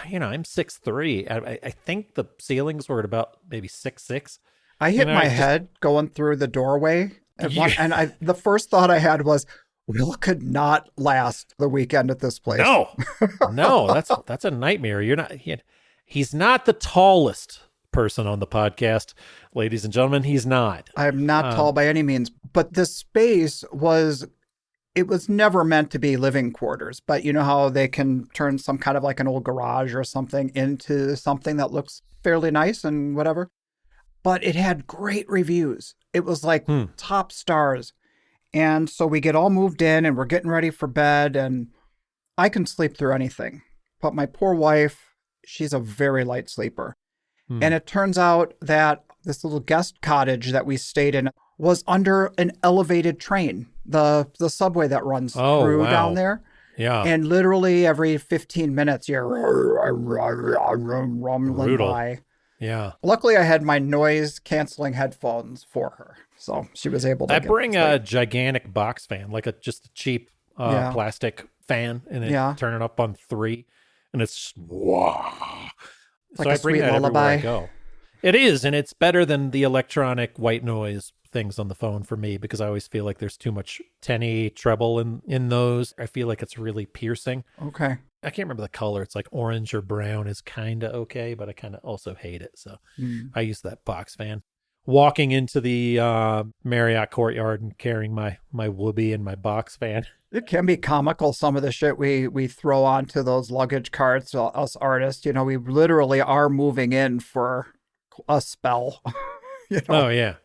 I'm 6'3". I think the ceilings were at about maybe 6'6". I hit my head going through the doorway, and the first thought I had was, Will could not last the weekend at this place. No, that's a nightmare. He's not the tallest person on the podcast, ladies and gentlemen. He's not. I'm not tall by any means, but this space was never meant to be living quarters. But you know how they can turn some kind of like an old garage or something into something that looks fairly nice and whatever. But it had great reviews. It was like top stars. And so we get all moved in and we're getting ready for bed, and I can sleep through anything. But my poor wife, she's a very light sleeper. And it turns out that this little guest cottage that we stayed in was under an elevated train, the subway that runs through down there. Yeah. And literally every 15 minutes, you're rumbling by. Yeah. Luckily, I had my noise canceling headphones for her, so she was able to. I bring a gigantic box fan, like just a cheap plastic fan, and turn it up on 3, and it's just, wow. Like so a I bring sweet that lullaby. everywhere I go. It is, and it's better than the electronic white noise things on the phone for me, because I always feel like there's too much tenny treble in those. I feel like it's really piercing. Okay. I can't remember the color. It's like orange or brown is kind of okay, but I kind of also hate it. So I use that box fan. Walking into the Marriott courtyard and carrying my whoopee and my box fan. It can be comical, some of the shit we throw onto those luggage carts, us artists. We literally are moving in for a spell. Oh, yeah.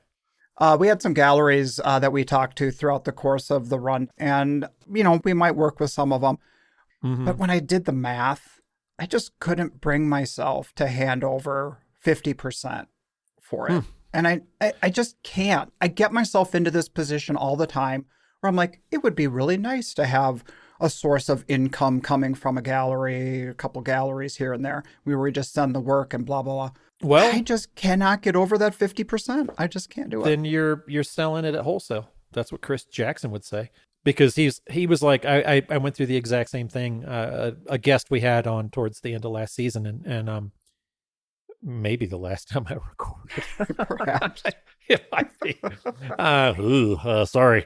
We had some galleries that we talked to throughout the course of the run, and, we might work with some of them. Mm-hmm. But when I did the math, I just couldn't bring myself to hand over 50% for it. And I just can't. I get myself into this position all the time where I'm like, it would be really nice to have a source of income coming from a gallery, a couple galleries here and there, where we just send the work and blah, blah, blah. Well, I just cannot get over that 50%. I just can't do it. Then you're selling it at wholesale. That's what Chris Jackson would say. Because he was like, I went through the exact same thing. A guest we had on towards the end of last season, and maybe the last time I recorded. Perhaps. It might be. Sorry,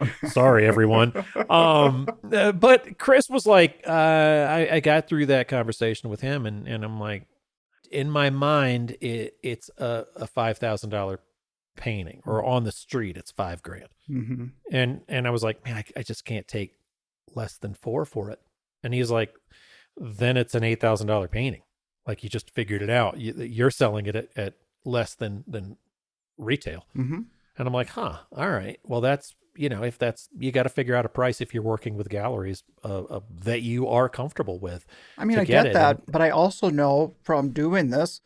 everyone. But Chris was like, I got through that conversation with him, and I'm like, in my mind, it's a $5,000 painting, or on the street it's $5,000. Mm-hmm. And I was like, man, I just can't take less than 4 for it. And he's like, then it's an $8,000 painting. Like, you just figured it out. You're selling it at less than retail. Mm-hmm. And I'm like, all right, well, that's if that's, you got to figure out a price if you're working with galleries that you are comfortable with. I mean, to I get get it. that, but I also know from doing this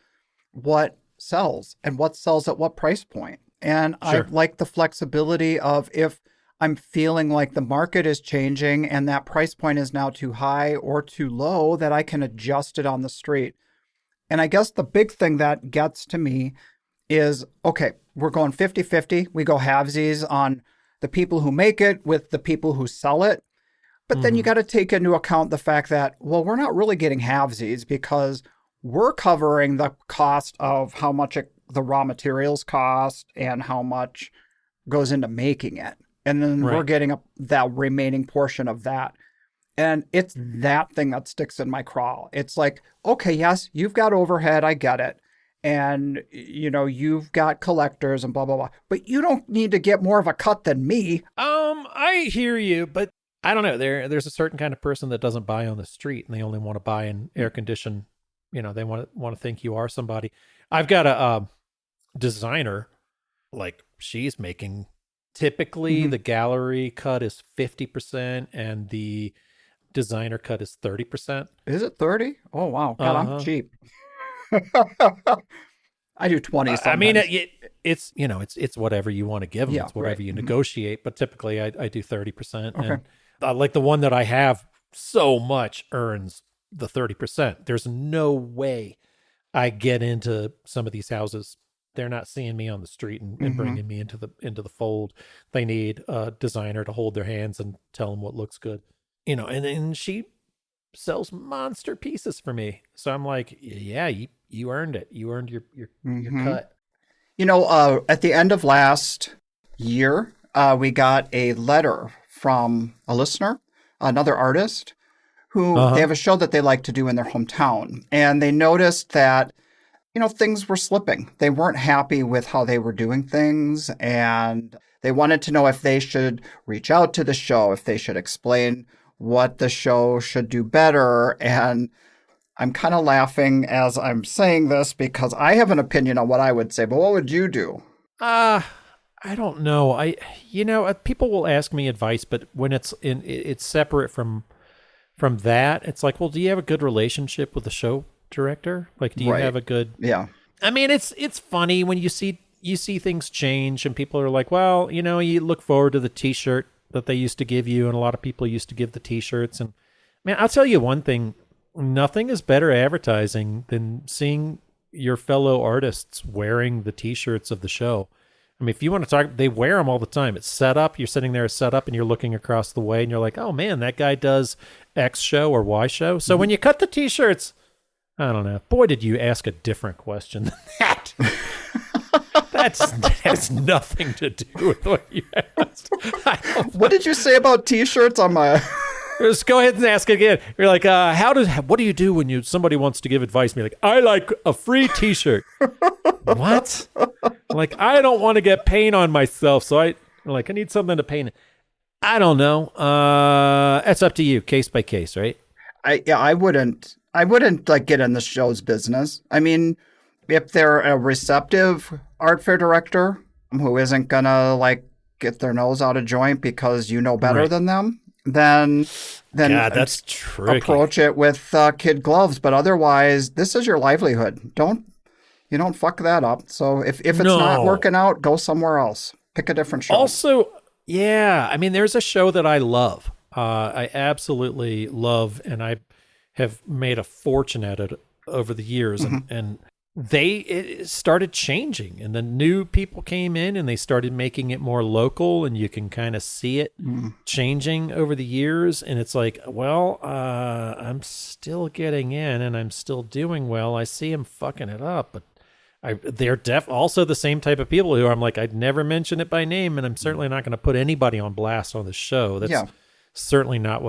what sells and what sells at what price point. And I Sure. like the flexibility of if I'm feeling like the market is changing and that price point is now too high or too low, that I can adjust it on the street. And I guess the big thing that gets to me is, okay, we're going 50-50. We go halvesies on the people who make it with the people who sell it. But then you got to take into account the fact that, well, we're not really getting halvesies because we're covering the cost of how much the raw materials cost and how much goes into making it. And then we're Right. getting that remaining portion of that. And it's that thing that sticks in my craw. It's like, okay, yes, you've got overhead. I get it. And, you've got collectors and blah, blah, blah. But you don't need to get more of a cut than me. I hear you, but I don't know. There's a certain kind of person that doesn't buy on the street, and they only want to buy in air conditioned. They want to think you are somebody. I've got a designer, like she's making. Typically, the gallery cut is 50%, and the designer cut is 30%. Is it 30? Oh, wow. God, I'm Uh-huh. cheap. I do 20 sometimes. I mean, it's it's whatever you want to give them. Yeah, It's whatever right. you negotiate. But typically, I do 30%, Okay. and like the one that I have so much earns the 30%. There's no way I get into some of these houses. They're not seeing me on the street and bringing me into the fold. They need a designer to hold their hands and tell them what looks good. And she sells monster pieces for me. So I'm like, yeah, you earned it. You earned your cut. At the end of last year, we got a letter from a listener, another artist, who they have a show that they like to do in their hometown. And they noticed that, things were slipping. They weren't happy with how they were doing things. And they wanted to know if they should reach out to the show, if they should explain what the show should do better. And I'm kind of laughing as I'm saying this because I have an opinion on what I would say, but what would you do? I don't know. People will ask me advice, but when it's separate from that, it's like, well, do you have a good relationship with the show director? Like, do you Right. have a good? Yeah. I mean, it's funny when you see things change, and people are like, well, you look forward to the T-shirt that they used to give you, and a lot of people used to give the T-shirts. And man, I'll tell you one thing: nothing is better advertising than seeing your fellow artists wearing the T-shirts of the show. I mean, if you want to talk, they wear them all the time. It's set up. You're sitting there set up, and you're looking across the way, and you're like, oh man, that guy does X show or Y show. So when you cut the T-shirts, I don't know. Boy, did you ask a different question than that. That has nothing to do with what you asked. What did you say about T-shirts on my... Just go ahead and ask again. You're like, what do you do when somebody wants to give advice? And you're like, I like a free T-shirt. What? Like, I don't want to get paint on myself, so I need something to paint it. I don't know. That's up to you, case by case, right? I wouldn't like get in the show's business. I mean, if they're a receptive art fair director who isn't gonna like get their nose out of joint because you know better Right. than them, then God, that's tricky. approach it with kid gloves. But otherwise, this is your livelihood. You don't fuck that up. So if it's not No. working out, go somewhere else. Pick a different show. Also, yeah, I mean, there's a show that I love. I absolutely love, and I have made a fortune at it over the years. And it started changing, and the new people came in, and they started making it more local, and you can kind of see it changing over the years. And it's like, well, I'm still getting in, and I'm still doing well. I see him fucking it up, but they're also the same type of people who I'm like, I'd never mention it by name, and I'm certainly not going to put anybody on blast on the show. That's certainly not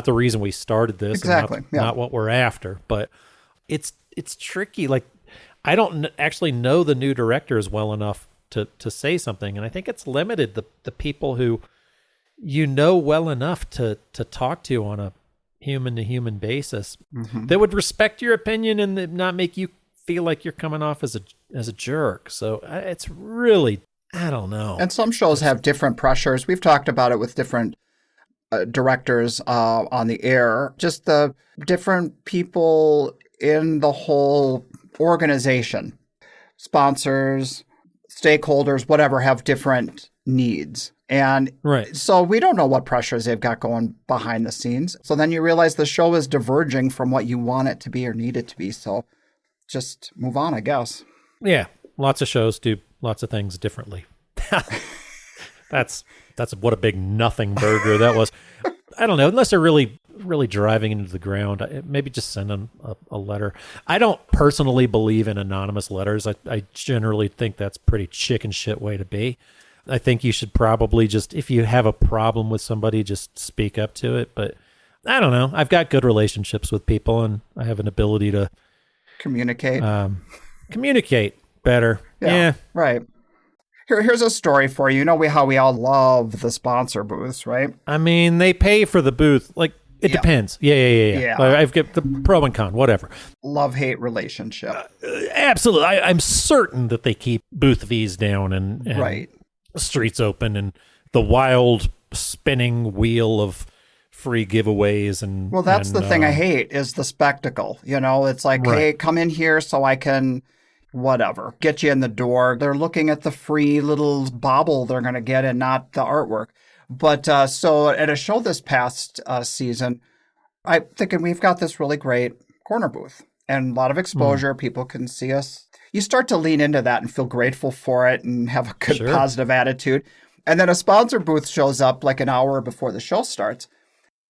the reason we started this. Exactly. And not what we're after. But it's tricky. Like, I don't actually know the new directors well enough to say something, and I think it's limited the people who well enough to talk to on a human to human basis that would respect your opinion and not make you feel like you're coming off as a jerk. So it's really, I don't know. And some shows have different pressures. We've talked about it with different directors on the air, just the different people in the whole organization, sponsors, stakeholders, whatever, have different needs. And Right. so we don't know what pressures they've got going behind the scenes. So then you realize the show is diverging from what you want it to be or need it to be. So just move on, I guess. Yeah. Lots of shows do lots of things differently. That's what a big nothing burger that was. I don't know, unless they're really driving into the ground, maybe just send them a letter. I don't personally believe in anonymous letters. I generally think that's pretty chicken shit way to be. I think you should probably just, if you have a problem with somebody, just speak up to it. But I don't know. I've got good relationships with people, and I have an ability to communicate better. Yeah. Right. Here's a story for you. You know how we all love the sponsor booths, right? I mean, they pay for the booth. Like, it depends. Yeah. Like, I've got the pro and con, whatever. Love-hate relationship. Absolutely. I'm certain that they keep booth fees down and right. streets open and the wild spinning wheel of free giveaways. And well, that's the thing I hate is the spectacle. You know, it's like, right. Hey, come in here so I can... whatever, get you in the door. They're looking at the free little bauble they're going to get and not the artwork. But so at a show this past season, I'm thinking we've got this really great corner booth and a lot of exposure. People can see us. You start to lean into that and feel grateful for it and have a good positive attitude. And then a sponsor booth shows up like an hour before the show starts.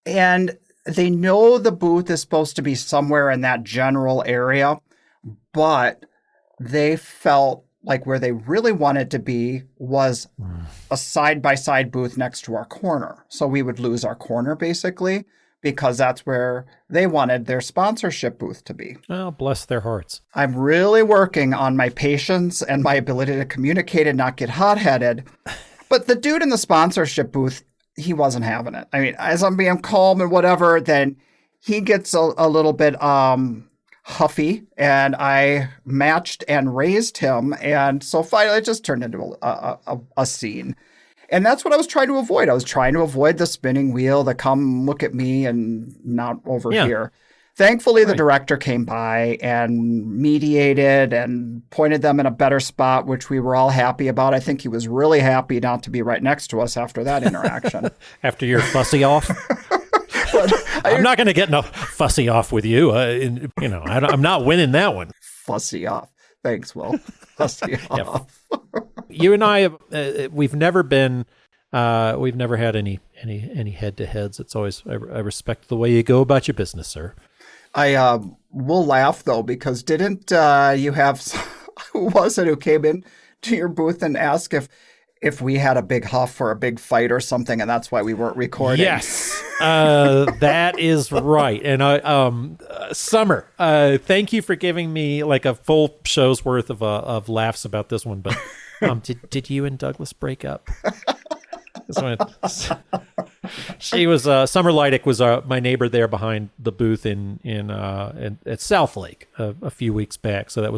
And they know the booth is supposed to be somewhere in that general area, but they felt like where they really wanted to be was a side-by-side booth next to our corner. So we would lose our corner, basically, because that's where they wanted their sponsorship booth to be. Well, bless their hearts. I'm really working on my patience and my ability to communicate and not get hot-headed. But the dude in the sponsorship booth, he wasn't having it. I mean, as I'm being calm and whatever, then he gets a little bit... huffy, and I matched and raised him, and so finally it just turned into a scene. And that's what I was trying to avoid. I was trying to avoid the spinning wheel, the come look at me and not over here. Thankfully, the director came by and mediated and pointed them in a better spot, which we were all happy about. I think he was really happy not to be right next to us after that interaction. After your fussy off? I'm not going to get enough fussy off with you. I'm not winning that one. Fussy off. Thanks, Will. Fussy off. You and I, we've never had any head to heads. It's always, I respect the way you go about your business, sir. I will laugh though, because didn't you have, who was it who came in to your booth and asked if we had a big huff or a big fight or something, and that's why we weren't recording? Yes, that is right. And Summer, thank you for giving me like a full show's worth of laughs about this one. But did you and Douglas break up? She was Summer Leidick was my neighbor there behind the booth at South Lake a few weeks back. So that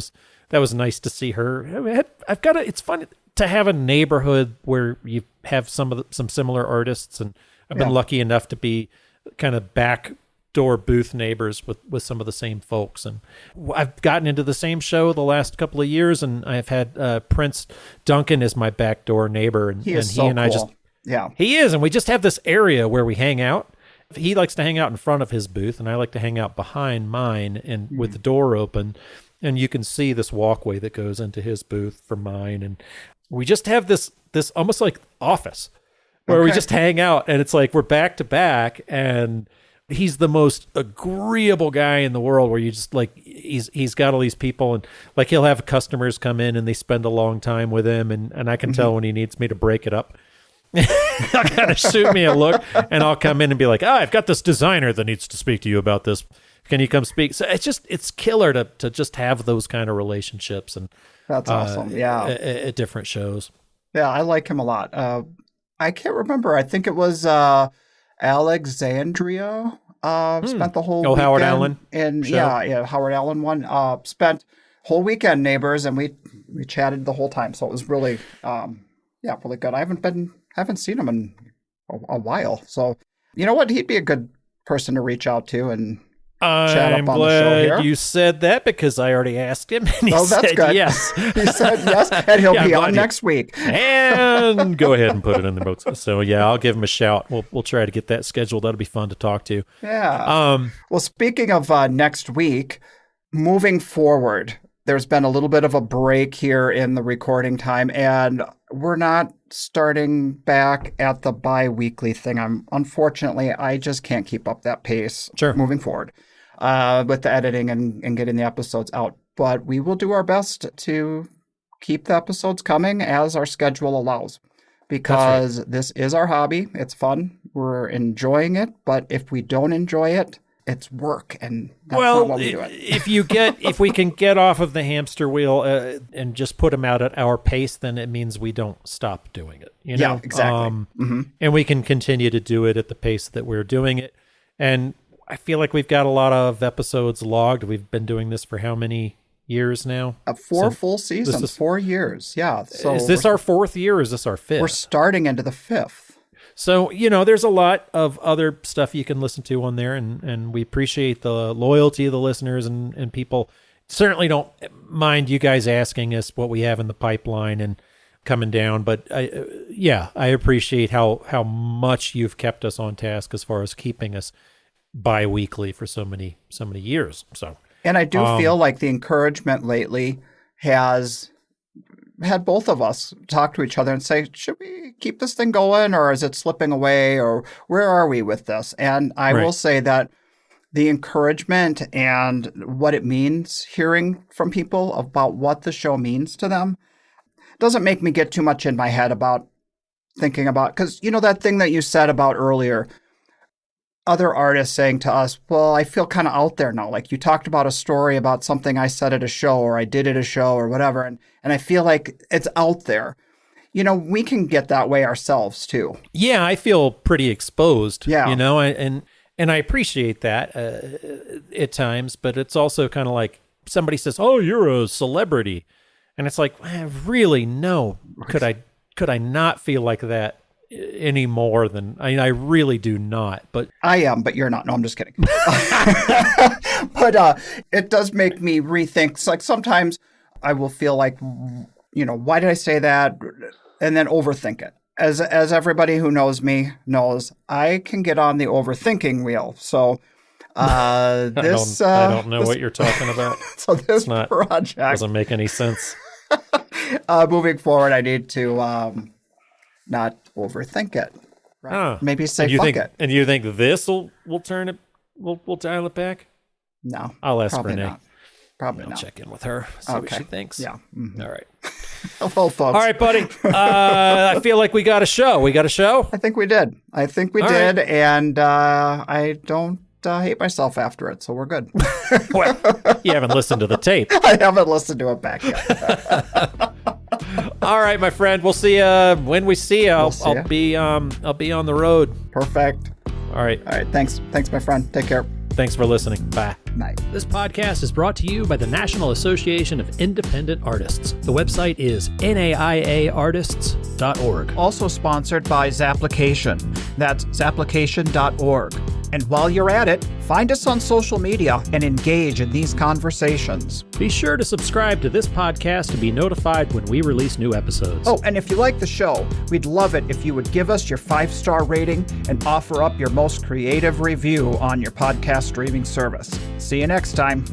was nice to see her. I mean, it's fun to have a neighborhood where you have some similar artists, and I've been lucky enough to be kind of backdoor booth neighbors with some of the same folks. And I've gotten into the same show the last couple of years, and I've had Prince Duncan as my backdoor neighbor, and he and I just he is, and we just have this area where we hang out. He likes to hang out in front of his booth, and I like to hang out behind mine, and with the door open, and you can see this walkway that goes into his booth from mine, and we just have this almost like office where we just hang out, and it's like we're back to back, and he's the most agreeable guy in the world, where you just like he's got all these people, and like he'll have customers come in and they spend a long time with him, and I can tell when he needs me to break it up. He'll kind of shoot me a look, and I'll come in and be like, I've got this designer that needs to speak to you about this. Can you come speak? So it's killer to just have those kind of relationships. And that's awesome. Yeah. At different shows. Yeah. I like him a lot. I can't remember. I think it was Alexandria spent the whole weekend. Howard Allen. And Howard Allen one. Spent whole weekend neighbors, and we chatted the whole time. So it was really Yeah, really good. I haven't seen him in a while. So, you know what? He'd be a good person to reach out to and chat I'm up on the show glad here. you said that because I already asked him and he Oh, that's said good. yes. He said yes, and he'll Yeah, be I'm on glad next week. And go ahead and put it in the books. So yeah, I'll give him a shout. We'll try to get that scheduled. That'll be fun to talk to. Yeah. Well, speaking of next week, moving forward, there's been a little bit of a break here in the recording time, and we're not starting back at the bi-weekly thing. Unfortunately, I just can't keep up that pace moving forward with the editing and getting the episodes out. But we will do our best to keep the episodes coming as our schedule allows, because this is our hobby. It's fun. We're enjoying it. But if we don't enjoy it, it's work, and that's not what we do it. If we can get off of the hamster wheel and just put them out at our pace, then it means we don't stop doing it. You know? Yeah, exactly. And we can continue to do it at the pace that we're doing it. And I feel like we've got a lot of episodes logged. We've been doing this for how many years now? 4 full seasons, 4 years. Yeah. So is this our 4th year or is this our 5th? We're starting into the 5th. So, there's a lot of other stuff you can listen to on there, and we appreciate the loyalty of the listeners, and people certainly don't mind you guys asking us what we have in the pipeline and coming down. But I appreciate how much you've kept us on task as far as keeping us bi-weekly for so many years. So, and I do feel like the encouragement lately has had both of us talk to each other and say, should we keep this thing going, or is it slipping away, or where are we with this? And I will say that the encouragement and what it means, hearing from people about what the show means to them, doesn't make me get too much in my head about thinking about, because that thing that you said about earlier, other artists saying to us, well, I feel kind of out there now. Like you talked about a story about something I said at a show or I did at a show or whatever. And I feel like it's out there. We can get that way ourselves too. Yeah, I feel pretty exposed. Yeah. And I appreciate that at times, but it's also kind of like somebody says, oh, you're a celebrity. And it's like, really? No. Could I not feel like that any more than I really do not, but I am, but you're not. No, I'm just kidding. But it does make me rethink. It's like sometimes I will feel like, why did I say that? And then overthink it. As everybody who knows me knows, I can get on the overthinking wheel. So I don't know what you're talking about. So this project doesn't make any sense. Moving forward, I need to not overthink it. Right? Maybe say fuck it. And you think this will turn it? We'll dial it back? No, I'll ask probably Renee. Not. Probably I'll not. check in with her. See what she thinks. Yeah. Mm-hmm. All right. Well, folks. All right, buddy. I feel like we got a show. We got a show? I think we did. All right. And I don't hate myself after it, so we're good. Well, you haven't listened to the tape. I haven't listened to it back yet. All right, my friend. We'll see you when we see you. I'll be on the road. Perfect. All right. Thanks, my friend. Take care. Thanks for listening. Bye. Night. This podcast is brought to you by the National Association of Independent Artists. The website is naiaartists.org. Also sponsored by Zapplication. That's zapplication.org. And while you're at it, find us on social media and engage in these conversations. Be sure to subscribe to this podcast to be notified when we release new episodes. Oh, and if you like the show, we'd love it if you would give us your 5-star rating and offer up your most creative review on your podcast streaming service. See you next time.